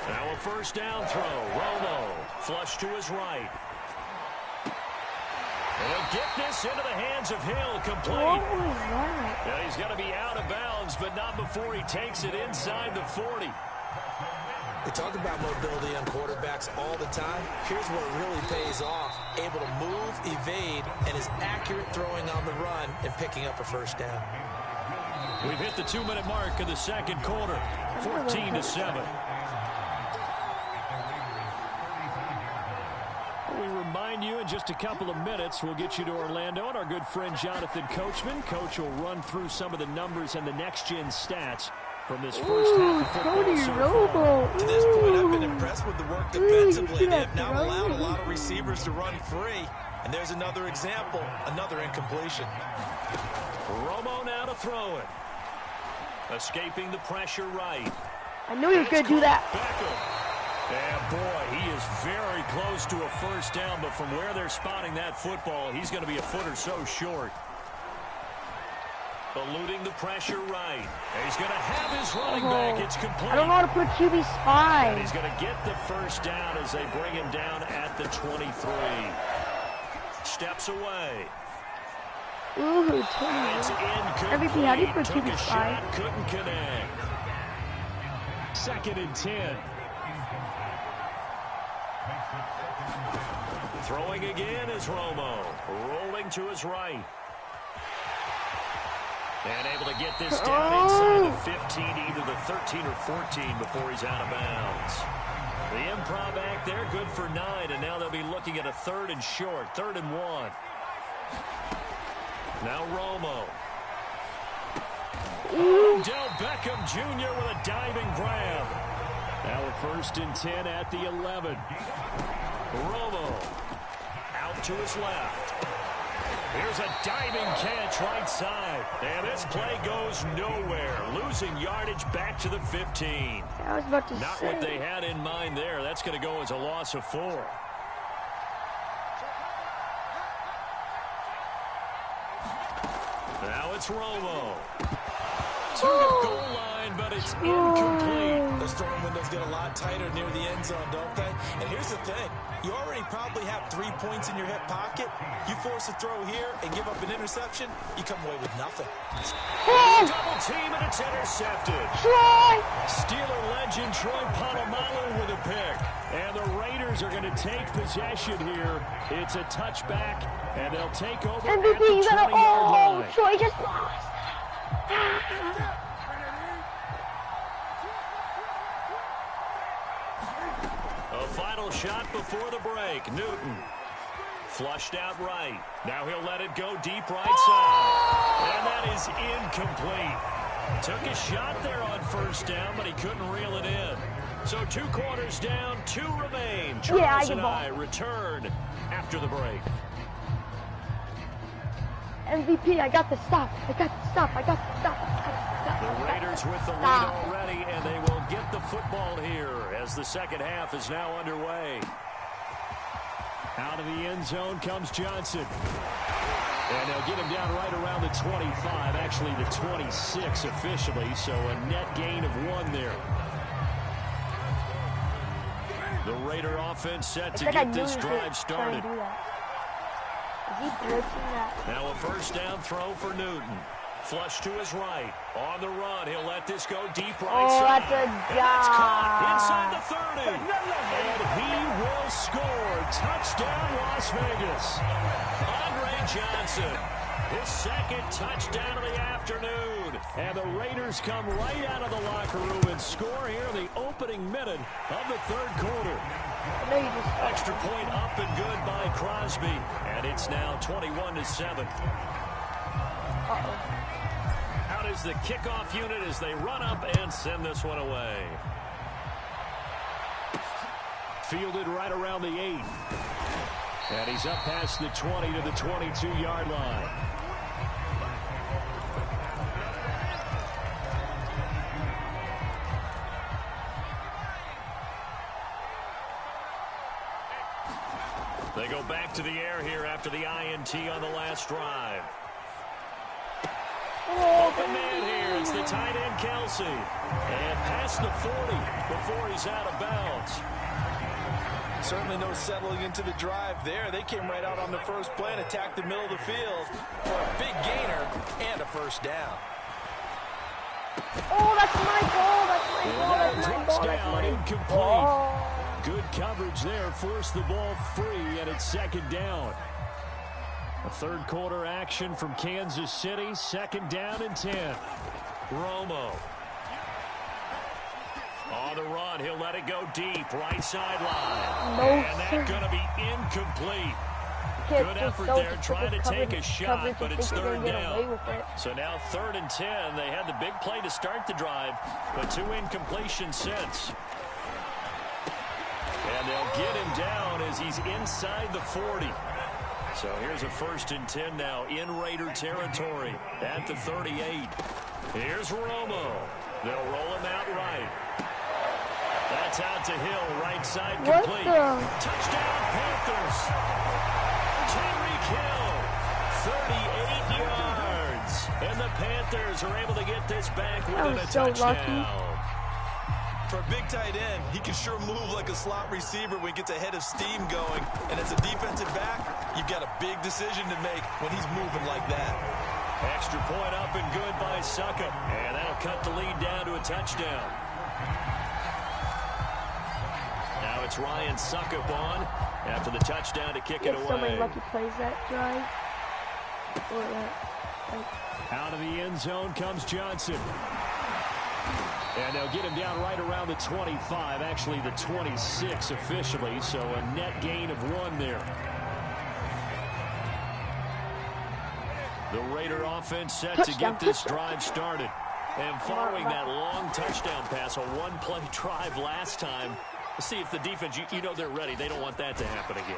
Now a first down throw. Romo, flush to his right. And he'll get this into the hands of Hill, complete. What was that? Yeah, he's going to be out of bounds, but not before he takes it inside the 40. They talk about mobility on quarterbacks all the time. Here's where it really pays off. Able to move, evade, and is accurate throwing on the run and picking up a first down. We've hit the 2-minute mark of the second quarter, 14-7. We remind you in just a couple of minutes we'll get you to Orlando and our good friend Jonathan Coachman. Coach will run through some of the numbers and the next-gen stats from this first half of football so far. To this point, I've been impressed with the work defensively. They have now allowed a lot of receivers to run free. And there's another example, another incompletion. Romo now to throw it. Escaping the pressure right. I knew he was going to do that. Beckham. And boy, he is very close to a first down, but from where they're spotting that football, he's going to be a foot or so short. Eluding the pressure right. And he's going to have his running back. It's complete. I don't know how to put QB spy. And he's going to get the first down as they bring him down at the 23. Steps away. Ooh, It's incomplete. MVP, how do you put Took QB a spy? shot, couldn't connect. 2nd and 10. Throwing again is Romo. Rolling to his right. And able to get this down inside the 15, either the 13 or 14 before he's out of bounds. The improv act there, good for 9, and now they'll be looking at a 3rd and short, 3rd and 1. Now Romo. Odell Beckham Jr. with a diving grab. Now a 1st and 10 at the 11. Romo out to his left. Here's a diving catch right side. And this play goes nowhere. Losing yardage back to the 15. I was about to Not say. what they had in mind there. That's going to go as a loss of 4. Now it's Romo. To the goal line, but it's incomplete. Those throwing windows get a lot tighter near the end zone, don't they? And here's the thing. You already probably have 3 points in your hip pocket. You force a throw here and give up an interception, you come away with nothing. Double team, and it's intercepted. Steeler legend Troy Polamalu with a pick. And the Raiders are going to take possession here. It's a touchback, and they'll take over at the MVP, you gotta. 20-yard line. Troy just lost. A final shot before the break. Newton flushed out right. Now he'll let it go deep right side. And that is incomplete. Took a shot there on first down, but he couldn't reel it in. So 2 quarters down, 2 remain. Charles and I return after the break. MVP, I got the stop. I got the stop. I got the stop. The Raiders with the lead already, and they will get the football here as the second half is now underway. Out of the end zone comes Johnson. And they'll get him down right around the 25, actually the 26 officially, so a net gain of 1 there. The Raider offense set It's to like I get knew this he was drive trying started. to do that. Is he blitzing that? Now a first down throw for Newton. Flush to his right. On the run, he'll let this go deep right side. That's a And that's caught inside dive. the 30. And he will score. Touchdown, Las Vegas. Andre Johnson, his second touchdown of the afternoon. And the Raiders come right out of the locker room and score here in the opening minute of the third quarter. No, you just Extra point up and good by Crosby. And it's now 21-7. Out is the kickoff unit as they run up and send this one away. Fielded right around the 8. And he's up past the 20 to the 22-yard line. They go back to the air here after the INT on the last drive. Open man here. It's the tight end, Kelsey. And past the 40 before he's out of bounds. Certainly no settling into the drive there. They came right out on the first play and attacked the middle of the field for a big gainer and a first down. Oh, that's my ball. That's my ball. That's my Drops ball. That's down, my incomplete. ball. Good coverage there. Forced the ball free, and it's second down. A third quarter action from Kansas City. Second down and 10. Romo. On the run, he'll let it go deep. Right sideline. No, and sir. that's going to be incomplete. Kids Good just effort don't there, just trying to coverage- take a shot, coverage but and it's think they're third gonna get away down. with it. So now 3rd and 10. They had the big play to start the drive, but 2 incompletions since. And they'll get him down as he's inside the 40. So here's a 1st and 10 now in Raider territory at the 38. Here's Romo. They'll roll him out right. That's out to Hill, right side What complete. the? Touchdown Panthers. Tyreek Hill, 38 yards. And the Panthers are able to get this back within a was so touchdown. lucky. For a big tight end, he can sure move like a slot receiver when he gets a head of steam going. And as a defensive back, you've got a big decision to make when he's moving like that. Extra point up and good by Suckup. And that'll cut the lead down to a touchdown. Now it's Ryan Suckup on after the touchdown to kick He it had away. so many lucky plays that drive. Or that. Out of the end zone comes Johnson. And they'll get him down right around the 25, actually the 26 officially, so a net gain of 1 there. The Raider offense set to get this drive started. And following that long touchdown pass, a one-play drive last time, let's see if the defense, you know they're ready. They don't want that to happen again.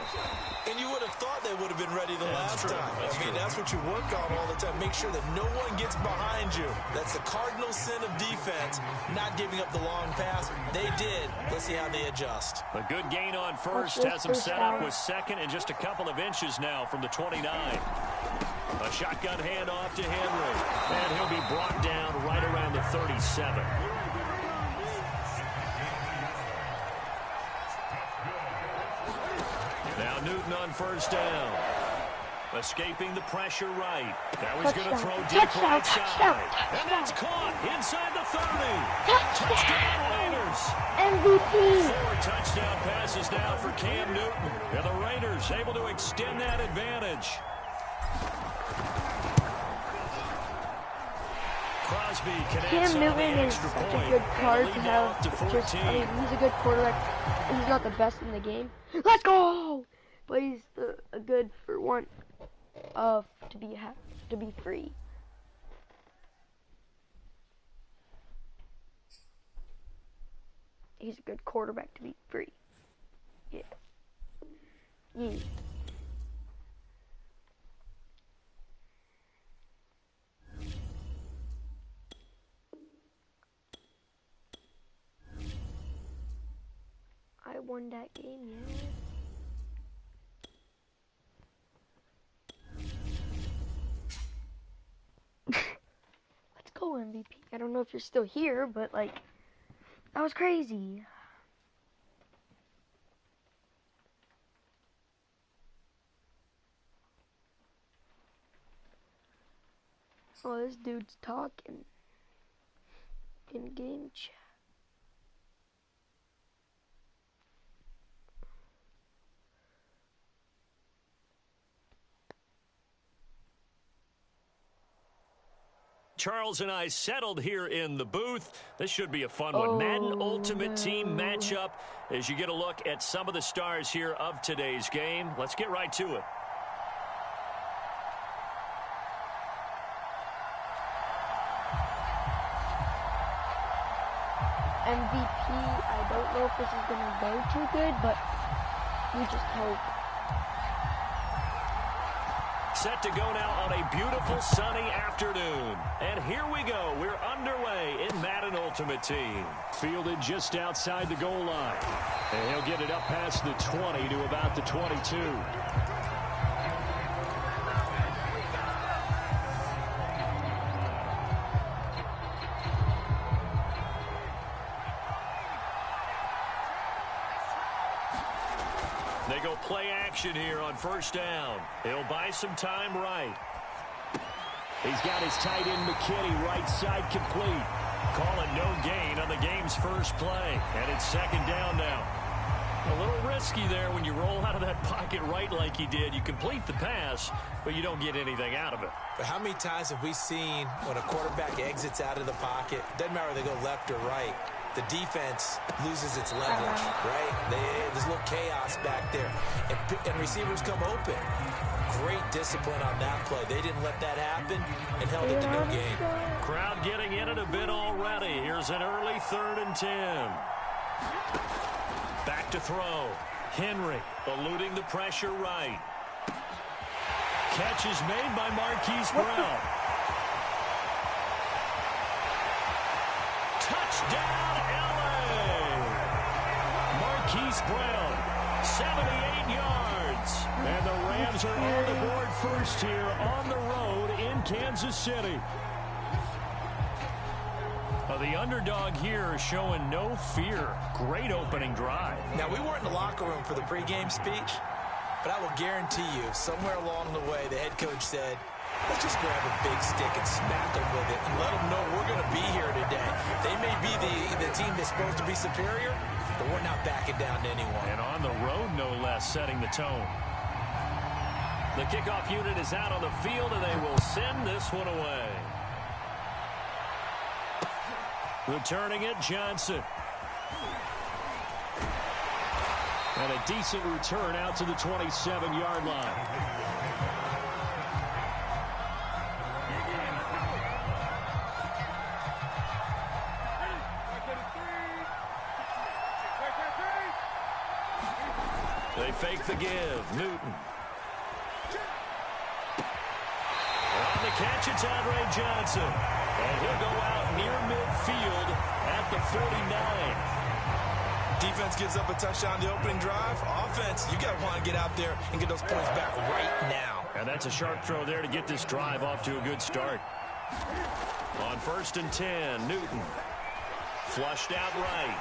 And you would have thought they would have been ready the last true. time. That's I mean, true. that's what you work on all the time. Make sure that no one gets behind you. That's the cardinal sin of defense, not giving up the long pass. They did. Let's see how they adjust. A good gain on first Watch has this them first set up down. with second and just a couple of inches now from the 29. A shotgun handoff to Henry. And he'll be brought down right around the 37. Now Newton on first down. Escaping the pressure right. Now he's going to throw deep Touchdown, right touchdown, side. And that's caught inside the 30. Touchdown. Raiders. MVP. 4 touchdown passes now for Cam Newton. And the Raiders able to extend that advantage. Crosby can Cam answer Newton the is extra such a point. good card And to lead now have. up to 14. He's a good quarterback. He's not the best in the game. Let's go! But he's a good for one to be free. He's a good quarterback to be free. Yeah. Yeah. I won that game, yeah. Let's go, MVP. I don't know if you're still here, but like, that was crazy. Oh, this dude's talking in game chat. Charles and I settled here in the booth. This should be a fun one. Madden Ultimate Team matchup as you get a look at some of the stars here of today's game. Let's get right to it. MVP, I don't know if this is going to go too good, but we just hope. Set to go now on a beautiful sunny afternoon. And here we go. We're underway in Madden Ultimate Team. Fielded just outside the goal line. And he'll get it up past the 20 to about the 22. They go play action here on first down. He'll buy some time right. He's got his tight end McKinney right side complete. Call it no gain on the game's first play. And it's second down now. A little risky there when you roll out of that pocket right like he did. You complete the pass, but you don't get anything out of it. But how many times have we seen when a quarterback exits out of the pocket, doesn't matter whether they go left or right, the defense loses its leverage, right? There's a little chaos back there. And receivers come open. Great discipline on that play. They didn't let that happen and held it to no gain. Crowd getting in it a bit already. Here's an early 3rd and 10. Back to throw. Henry eluding the pressure right. Catch is made by Marquise Brown. Touchdown, L.A. Marquise Brown, 78 yards. And the Rams are on the board first here on the road in Kansas City. The underdog here is showing no fear. Great opening drive. Now, we weren't in the locker room for the pregame speech, but I will guarantee you, somewhere along the way, the head coach said, let's just grab a big stick and smack them with it and let them know we're going to be here today. They may be the team that's supposed to be superior, but we're not backing down to anyone. And on the road, no less, setting the tone. The kickoff unit is out on the field, and they will send this one away. Returning it, Johnson. And a decent return out to the 27-yard line. They fake the give. Newton. On the catch, it's Andre Johnson. And he'll go out near midfield at the 49. Defense gives up a touchdown the opening drive. Offense, you got to want to get out there and get those points back right now. And that's a sharp throw there to get this drive off to a good start. On 1st and 10, Newton. Flushed out right.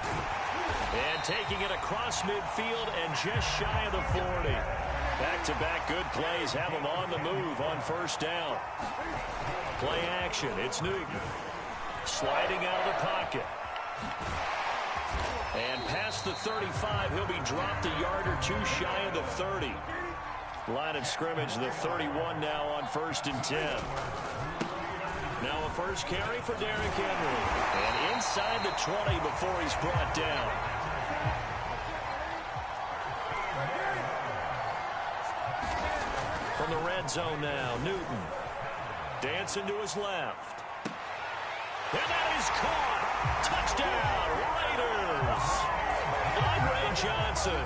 And taking it across midfield and just shy of the 40. Back-to-back good plays have them on the move on first down. Play action. It's Newton. Sliding out of the pocket. And past the 35, he'll be dropped a yard or two shy of the 30. Line of scrimmage, the 31 now on 1st and 10. Now a first carry for Derrick Henry. And inside the 20 before he's brought down. From the red zone now, Newton. Dancing to his left. And that is caught. Touchdown, Raiders. Andre Johnson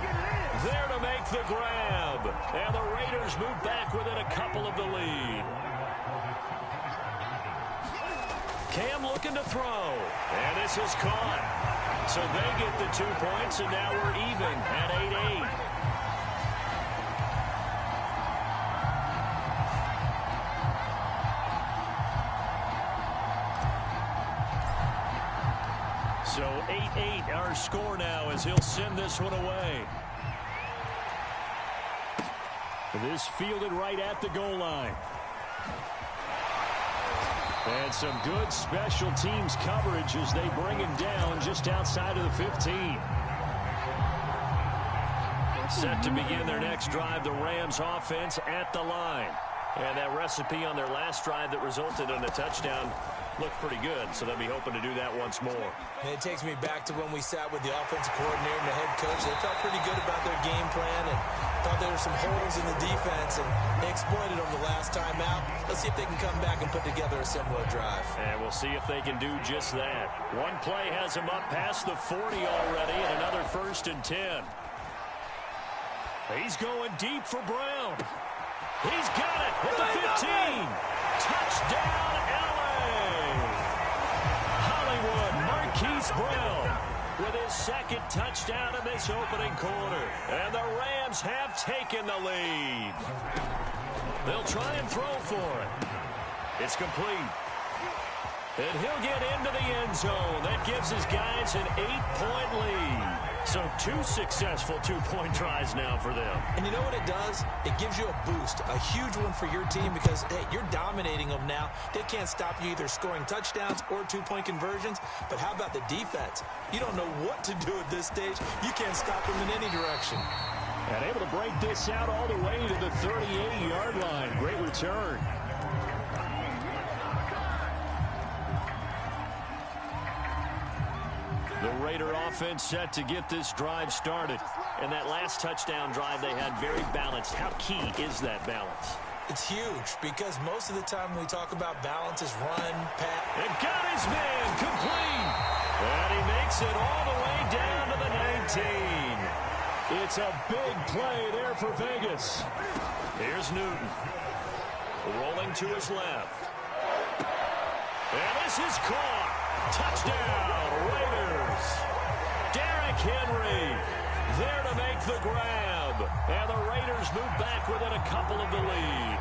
there to make the grab. And the Raiders move back within a couple of the lead. Cam looking to throw. And this is caught. So they get the 2 points, and now we're even at 8-8. So 8-8 our score now as he'll send this one away. This fielded right at the goal line. And some good special teams coverage as they bring him down just outside of the 15. Set to begin their next drive, the Rams offense at the line. And that recipe on their last drive that resulted in a touchdown looked pretty good, so they'll be hoping to do that once more. And it takes me back to when we sat with the offensive coordinator and the head coach. They felt pretty good about their game plan and thought there were some holes in the defense, and they exploited them the last time out. Let's see if they can come back and put together a similar drive. And we'll see if they can do just that. One play has them up past the 40 already, and another 1st and 10. He's going deep for Brown. He's got it at the 15. Touchdown, LA. Hollywood Marquise Brown with his second touchdown in this opening quarter. And the Rams have taken the lead. They'll try and throw for it. It's complete. And he'll get into the end zone. That gives his guys an 8-point lead. So 2 successful 2-point tries now for them. And you know what it does? It gives you a boost, a huge one for your team because, hey, you're dominating them now. They can't stop you either scoring touchdowns or 2-point conversions. But how about the defense? You don't know what to do at this stage. You can't stop them in any direction. And able to break this out all the way to the 38-yard line. Great return. The Raider offense set to get this drive started. And that last touchdown drive they had very balanced. How key is that balance? It's huge because most of the time when we talk about balance is run, pass. And got his man complete. And he makes it all the way down to the 19. It's a big play there for Vegas. Here's Newton. Rolling to his left. And this is caught. Touchdown, Raiders. Derrick Henry there to make the grab. And the Raiders move back within a couple of the lead.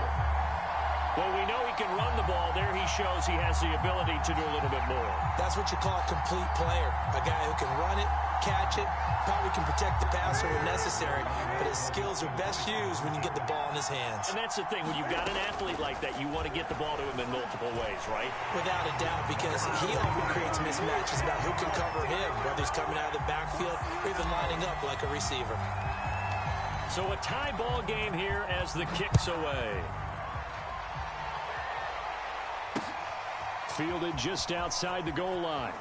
Well, we know he can run the ball. There he shows he has the ability to do a little bit more. That's what you call a complete player. A guy who can run it, catch it, probably can protect the passer when necessary, but his skills are best used when you get the ball in his hands. And that's the thing. When you've got an athlete like that, you want to get the ball to him in multiple ways, right? Without a doubt, because he often creates mismatches about who can cover him, whether he's coming out of the backfield or even lining up like a receiver. So a tie ball game here as the kick's away. Fielded just outside the goal line.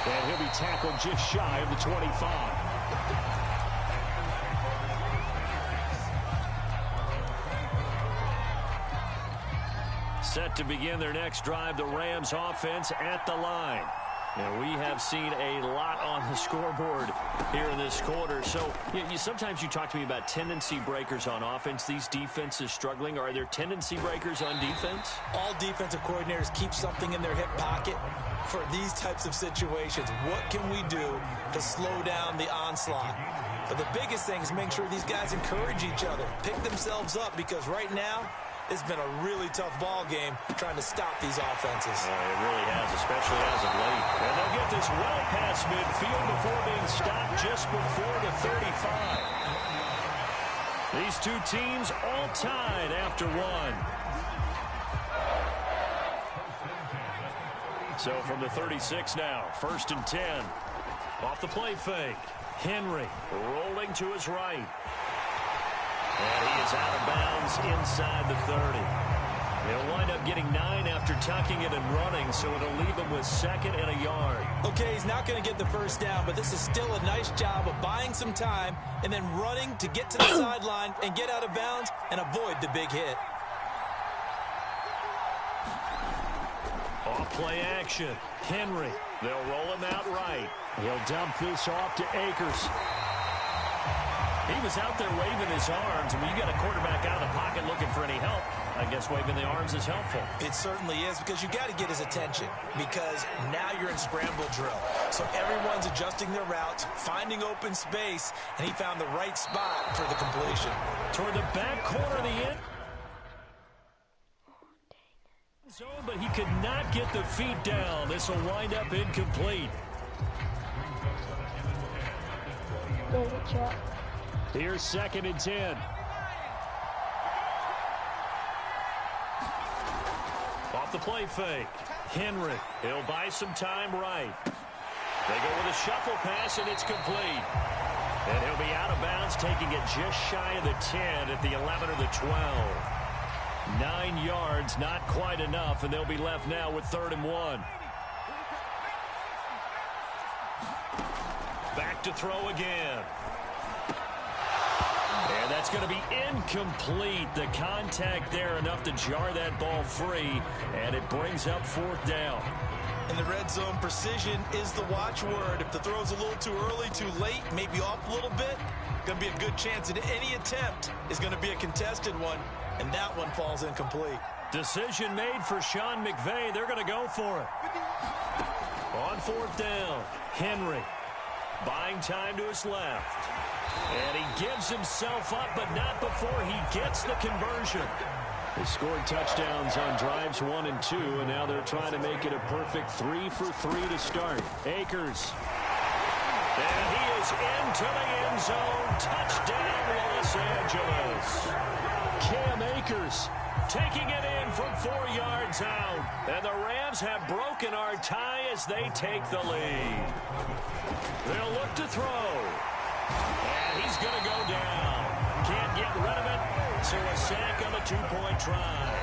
And he'll be tackled just shy of the 25. Set to begin their next drive, the Rams offense at the line. And we have seen a lot on the scoreboard here in this quarter. So sometimes you talk to me about tendency breakers on offense. These defenses struggling. Are there tendency breakers on defense? All defensive coordinators keep something in their hip pocket for these types of situations. What can we do to slow down the onslaught? But the biggest thing is make sure these guys encourage each other, pick themselves up, because right now, it's been a really tough ball game trying to stop these offenses. It really has, especially as of late. And they'll get this well past midfield before being stopped just before the 35. These two teams all tied after one. So from the 36 now, 1st and 10. Off the play fake. Henry rolling to his right. And he is out of bounds inside the 30. He'll wind up getting 9 after tucking it and running, so it'll leave him with 2nd and a yard. Okay, he's not going to get the first down, but this is still a nice job of buying some time and then running to get to the sideline and get out of bounds and avoid the big hit. Off play action. Henry. They'll roll him out right. He'll dump this off to Akers. He was out there waving his arms, and when you got a quarterback out of the pocket looking for any help, I guess waving the arms is helpful. It certainly is, because you got to get his attention, because now you're in scramble drill. So everyone's adjusting their routes, finding open space, and he found the right spot for the completion. Toward the back corner of the end zone, but he could not get the feet down. This will wind up incomplete. Here's 2nd and 10. the play fake. Henry, he'll buy some time right. They go with a shuffle pass, and it's complete. And he'll be out of bounds, taking it just shy of the 10 at the 11 or the 12. 9 yards, not quite enough, and they'll be left now with 3rd and 1. Back to throw again. And that's going to be incomplete. The contact there enough to jar that ball free, and it brings up 4th down. In the red zone, precision is the watchword. If the throw's a little too early, too late, maybe off a little bit, going to be a good chance that any attempt is going to be a contested one, and that one falls incomplete. Decision made for Sean McVay. They're going to go for it. On 4th down, Henry buying time to his left. And he gives himself up, but not before he gets the conversion. They scored touchdowns on drives 1 and 2, and now they're trying to make it a perfect 3 for 3 to start. Akers. And he is into the end zone. Touchdown, Los Angeles. Cam Akers taking it in from 4 yards out. And the Rams have broken our tie as they take the lead. They'll look to throw. And he's going to go down. Can't get rid of it. So a sack on the 2-point try.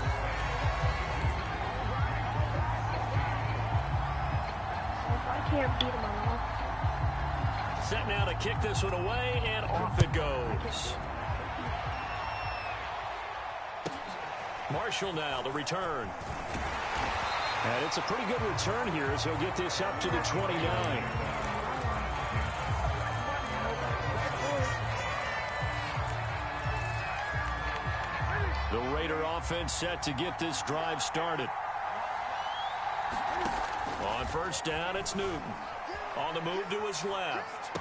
I can't beat him on offense. Set now to kick this one away, and off it goes. Marshall now, the return. And it's a pretty good return here as he'll get this up to the 29. The Raider offense set to get this drive started. On 1st down, it's Newton. On the move to his left.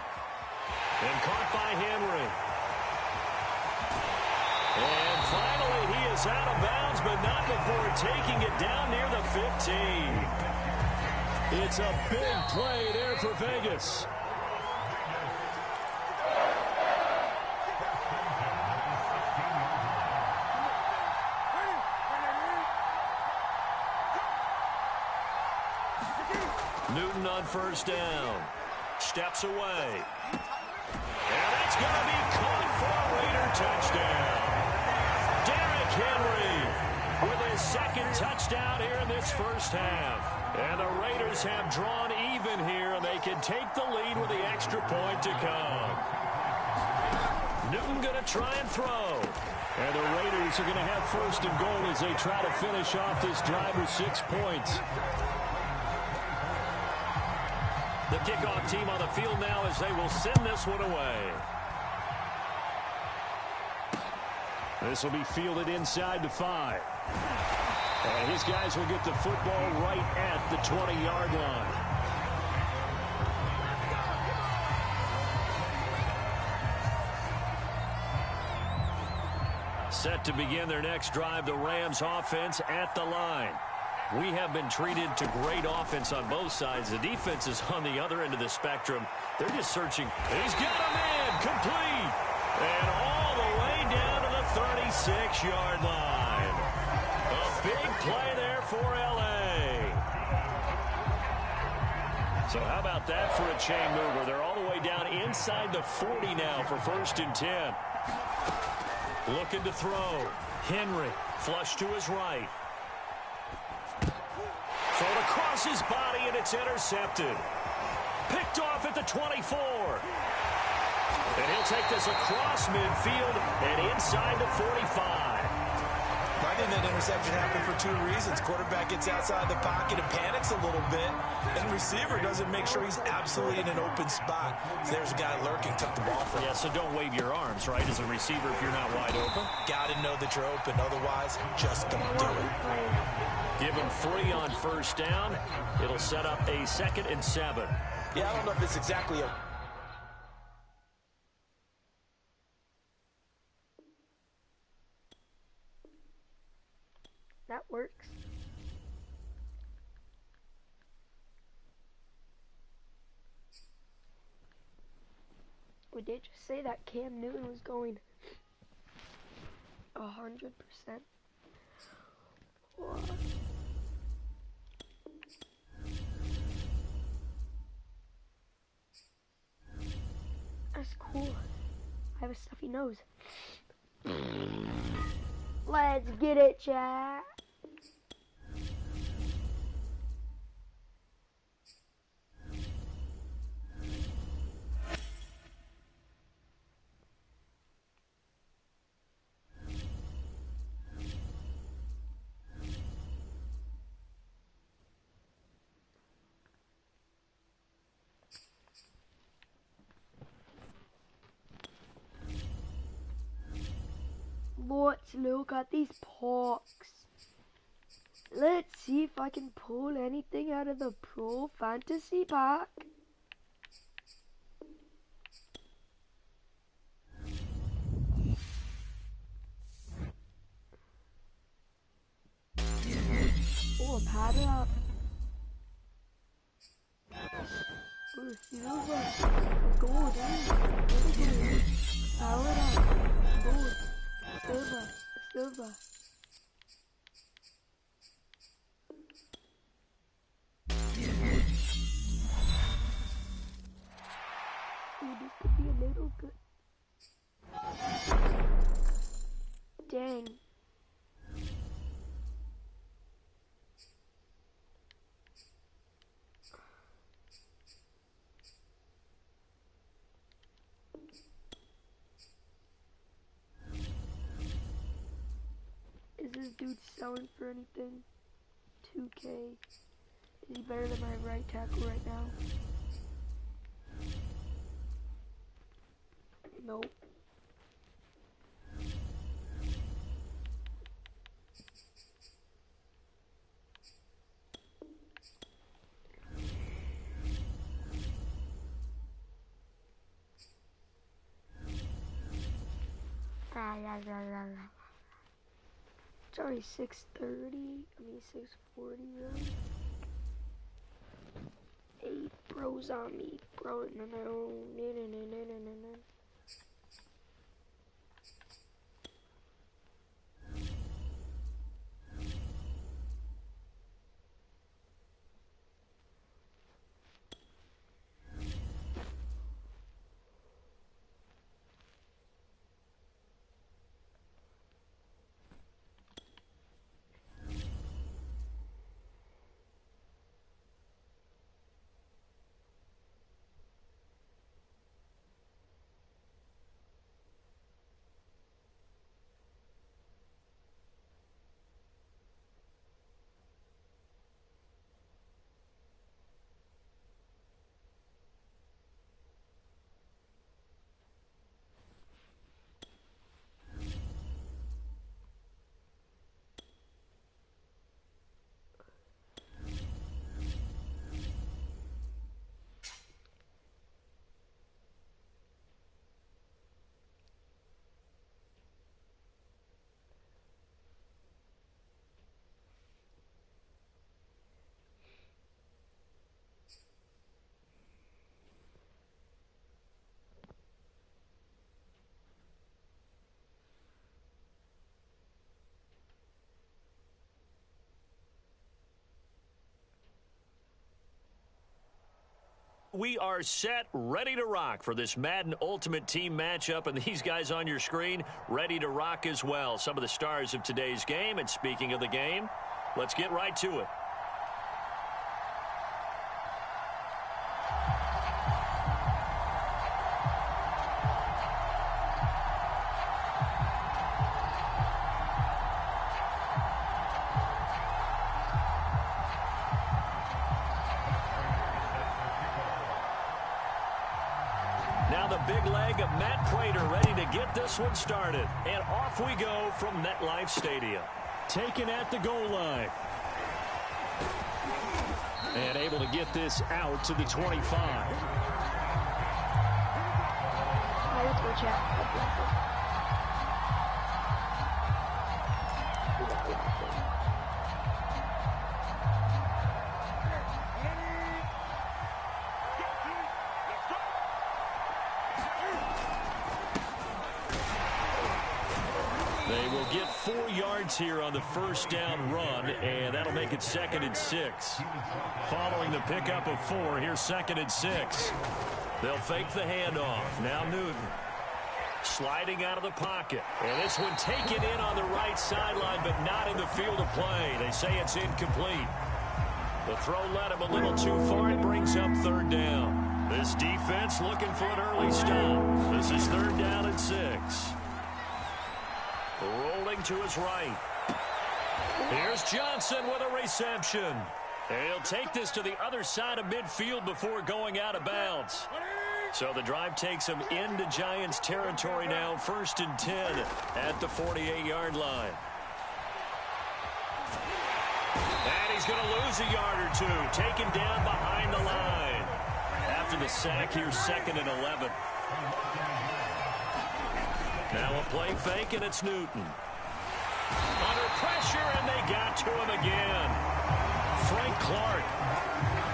And caught by Henry. And finally, he is out of bounds, but not before taking it down near the 15. It's a big play there for Vegas. Newton on 1st down. Steps away. And that's going to be caught for a Raider touchdown. Derrick Henry with his 2nd touchdown here in this 1st half. And the Raiders have drawn even here, and they can take the lead with the extra point to come. Newton going to try and throw. And the Raiders are going to have 1st and goal as they try to finish off this drive with 6 points. The kickoff team on the field now as they will send this one away. This will be fielded inside the 5. And his guys will get the football right at the 20-yard line. Set to begin their next drive, the Rams offense at the line. We have been treated to great offense on both sides. The defense is on the other end of the spectrum. They're just searching. He's got a man complete. And all the way down to the 36-yard line. A big play there for L.A. So how about that for a chain mover? They're all the way down inside the 40 now for 1st and 10. Looking to throw. Henry flush to his right. Thrown across his body, and it's intercepted. Picked off at the 24. And he'll take this across midfield and inside the 45. I think that interception happened for 2 reasons. Quarterback gets outside the pocket and panics a little bit, and receiver doesn't make sure he's absolutely in an open spot. So there's a guy lurking, took the ball from him. Yeah, so don't wave your arms, right, as a receiver if you're not wide open. Got to know that you're open. Otherwise, just don't do it. Give him 3 on 1st down. It'll set up a 2nd and 7. Yeah, I don't know if it's exactly a... That works. We did just say that Cam Newton was going 100%. cool. I have a stuffy nose. Let's get it, chat. Let's look at these packs. Let's see if I can pull anything out of the Pro Fantasy pack. Oh, pad it up. Oh, silver. Gold, dude. Power it up. Gold. Silver. Silver. Ooh, this could be a little good. Dang. Is this dude selling for anything? 2K. Is he better than my right tackle right now? Nope. It's already 6:30. I mean 6:40 really. 8 bros on me, bro. No. We are set, ready to rock for this Madden Ultimate Team matchup, and these guys on your screen ready to rock as well. Some of the stars of today's game, and speaking of the game, let's get right to it. Now the big leg of Matt Prater ready to get this one started. And off we go from MetLife Stadium. Taken at the goal line. And able to get this out to the 25. They will get 4 yards here on the first down run, and that'll make it 2nd and 6. Following the pickup of 4, here's 2nd and 6. They'll fake the handoff. Now Newton. Sliding out of the pocket. And this one taken in on the right sideline, but not in the field of play. They say it's incomplete. The throw led him a little too far. It brings up 3rd down. This defense looking for an early stop. This is 3rd down and 6. Rolling to his right. Here's Johnson with a reception. And he'll take this to the other side of midfield before going out of bounds. So the drive takes him into Giants territory now. 1st and 10 at the 48-yard line. And he's going to lose a yard or 2. Taken down behind the line. After the sack, here's 2nd and 11. Now a play fake, and it's Newton. Under pressure, and they got to him again. Frank Clark.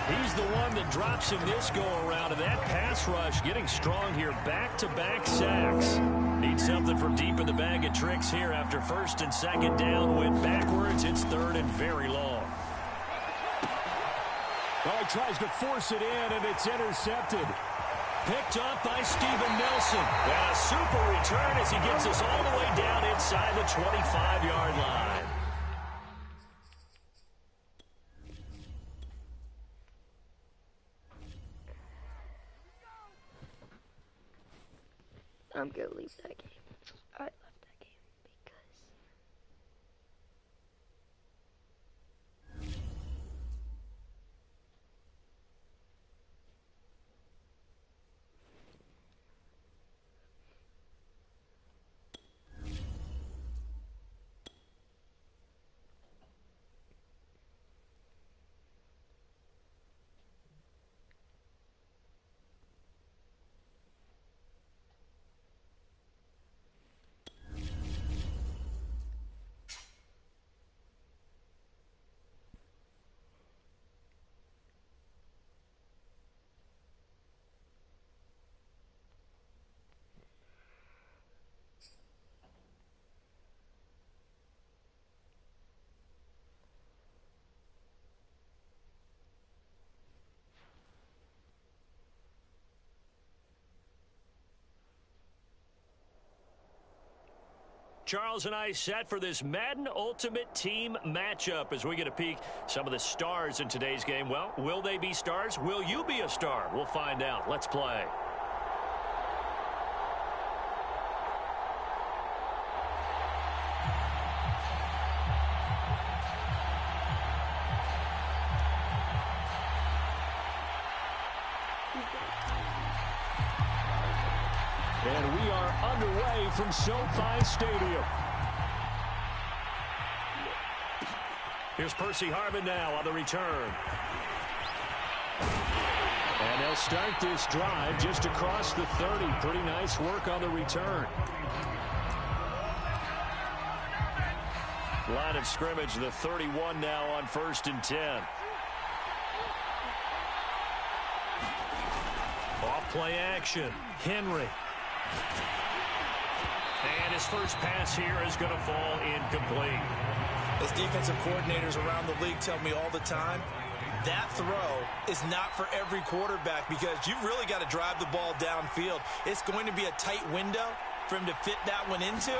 He's the one that drops him this go-around, and that pass rush getting strong here. Back-to-back sacks. Need something from deep in the bag of tricks here after 1st and 2nd down. Went backwards. It's 3rd and very long. Oh, he tries to force it in, and it's intercepted. Picked up by Steven Nelson. And a super return as he gets us all the way down inside the 25-yard line. I'm going to leave that game. I left that game because... Charles and I set for this Madden Ultimate Team matchup as we get a peek some of the stars in today's game. Well, will they be stars? Will you be a star? We'll find out. Let's play. And we are underway from SoFi Stadium. Here's Percy Harvin now on the return. And they'll start this drive just across the 30. Pretty nice work on the return. Line of scrimmage, the 31 now on 1st and 10. Off play action. Henry. And his first pass here is going to fall incomplete. As defensive coordinators around the league tell me all the time, that throw is not for every quarterback because you've really got to drive the ball downfield. It's going to be a tight window for him to fit that one into.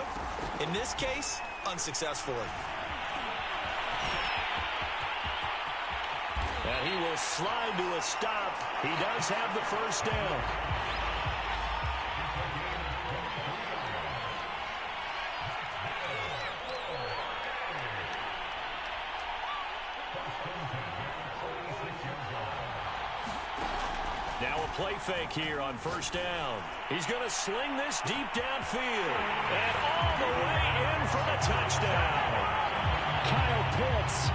In this case, unsuccessfully. And he will slide to a stop. He does have the first down. Now a play fake here on 1st down. He's going to sling this deep downfield. And all the way in for the touchdown. Kyle Pitts.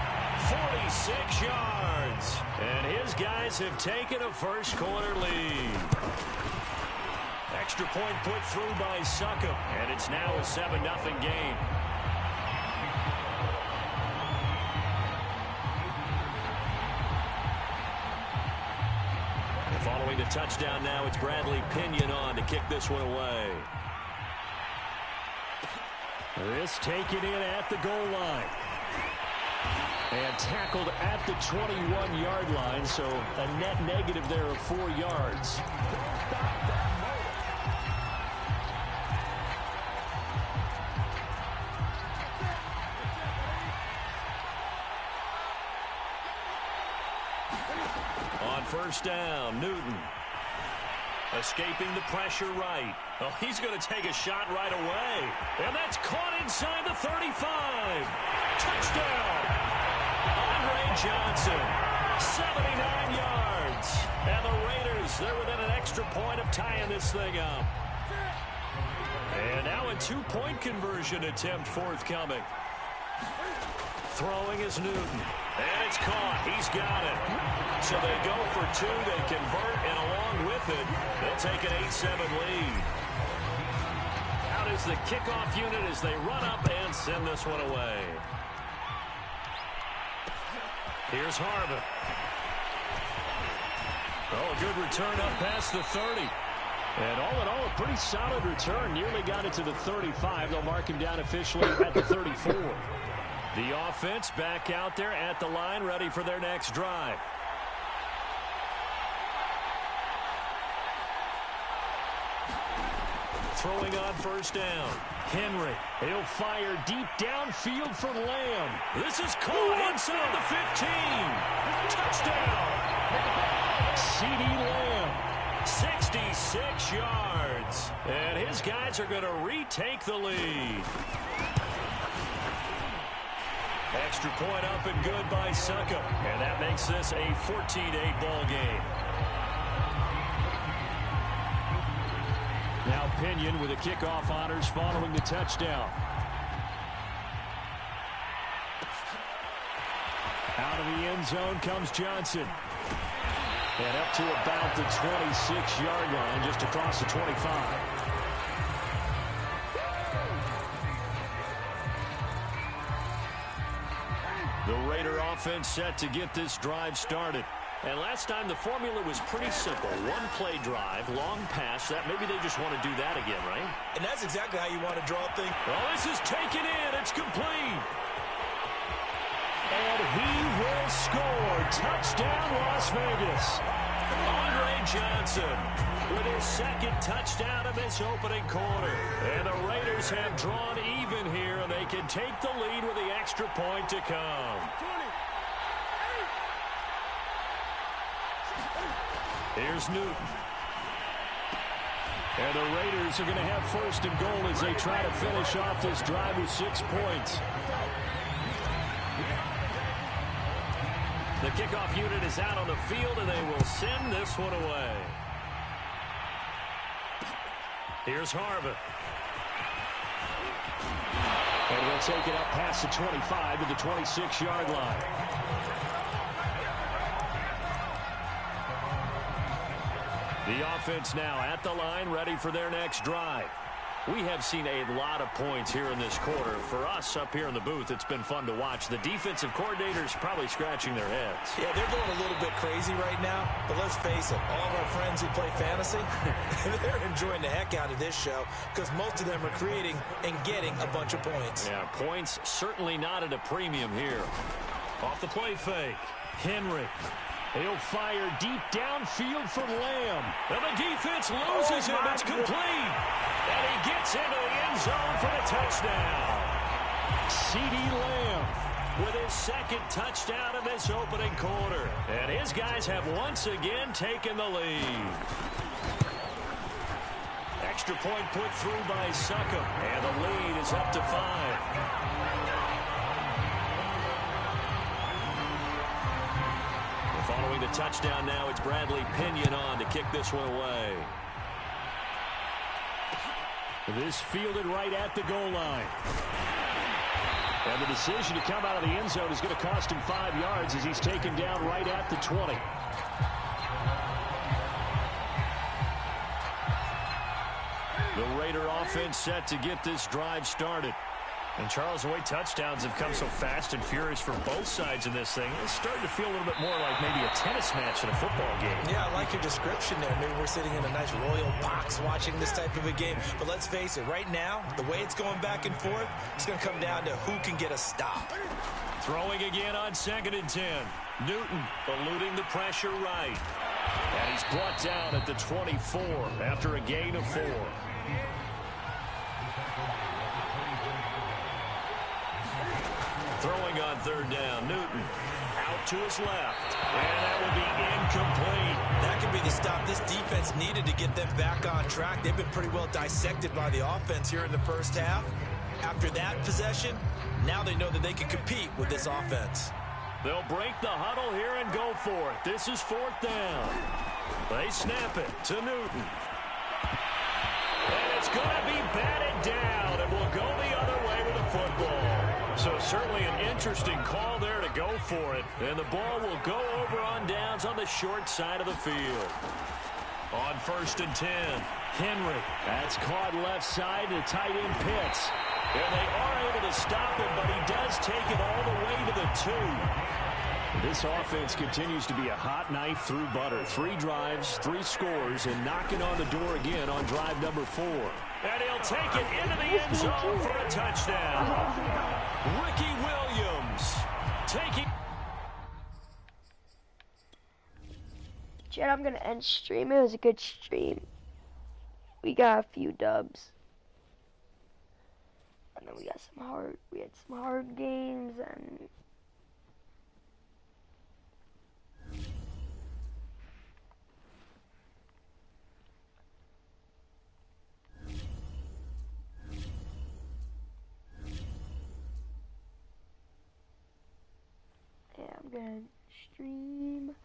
46 yards. And his guys have taken a first quarter lead. Extra point put through by Succop. And it's now a 7-0 game. Following the touchdown now, it's Bradley Pinion on to kick this one away. This taken in at the goal line. And tackled at the 21-yard line, so a net negative there of 4 yards. On first down, Newton. Escaping the pressure right. Oh, he's going to take a shot right away. And that's caught inside the 35. Touchdown. Andre Johnson, 79 yards. And the Raiders, they're within an extra point of tying this thing up. And now a two-point conversion attempt forthcoming. Throwing is Newton. And it's caught. He's got it. So they go for two. They convert, and along with it, they'll take an 8-7 lead. Out is the kickoff unit as they run up and send this one away. Here's Harvin. Oh, a good return up past the 30. And all in all, a pretty solid return. Nearly got it to the 35. They'll mark him down officially at the 34. The offense back out there at the line, ready for their next drive. Throwing on first down. Henry. He'll fire deep downfield for Lamb. This is caught inside the 15. Touchdown. CeeDee Lamb. 66 yards. And his guys are going to retake the lead. Extra point up and good by Suckup. And that makes this a 14-8 ball game. Now Pinion with the kickoff honors following the touchdown. Out of the end zone comes Johnson. And up to about the 26-yard line, just across the 25. The Raider offense set to get this drive started. And last time the formula was pretty simple. One play drive, long pass. That maybe they just want to do that again, right? And that's exactly how you want to draw things. Well, this is taken in. It's complete. And he will score. Touchdown, Las Vegas. Andre Johnson with his second touchdown of this opening quarter. And the Raiders have drawn even here, and they can take the lead with the extra point to come. Here's Newton. And the Raiders are going to have first and goal as they try to finish off this drive with 6 points. The kickoff unit is out on the field, and they will send this one away. Here's Harvin. And he'll take it up past the 25 to the 26-yard line. The offense now at the line, ready for their next drive. We have seen a lot of points here in this quarter. For us up here in the booth, it's been fun to watch. The defensive coordinators probably scratching their heads. Yeah, they're going a little bit crazy right now. But let's face it, all of our friends who play fantasy, they're enjoying the heck out of this show because most of them are creating and getting a bunch of points. Yeah, points certainly not at a premium here. Off the play fake. Henry. He'll fire deep downfield for Lamb. And the defense loses him. It's complete. And he gets into the end zone for the touchdown. CeeDee Lamb with his second touchdown of this opening quarter. And his guys have once again taken the lead. Extra point put through by Suckup. And the lead is up to 5. Following the touchdown now, it's Bradley Pinion on to kick this one away. This fielded right at the goal line. And the decision to come out of the end zone is going to cost him 5 yards as he's taken down right at the 20. The Raider offense set to get this drive started. And Charles, the way touchdowns have come so fast and furious for both sides in this thing, it's starting to feel a little bit more like maybe a tennis match in a football game. Yeah, I like your description there. Maybe we're sitting in a nice royal box watching this type of a game. But let's face it, right now, the way it's going back and forth, it's going to come down to who can get a stop. Throwing again on 2nd and 10. Newton eluding the pressure right. And he's brought down at the 24 after a gain of 4. Throwing on 3rd down, Newton out to his left, and that will be incomplete. That could be the stop this defense needed to get them back on track. They've been pretty well dissected by the offense here in the first half. After that possession, now they know that they can compete with this offense. They'll break the huddle here and go for it. This is 4th down. They snap it to Newton. And it's going to be batted down, and will go the other way with the football. So certainly an interesting call there to go for it. And the ball will go over on downs on the short side of the field. On 1st and 10, Henry. That's caught left side to tight end Pitts. And they are able to stop him, but he does take it all the way to the 2. This offense continues to be a hot knife through butter. 3 drives, 3 scores, and knocking on the door again on drive number 4. And he'll take it into the end zone for a touchdown. Ricky Williams taking... Chad, I'm going to end stream. It was a good stream. We got a few dubs. And then we had some hard games, and yeah, I'm gonna stream.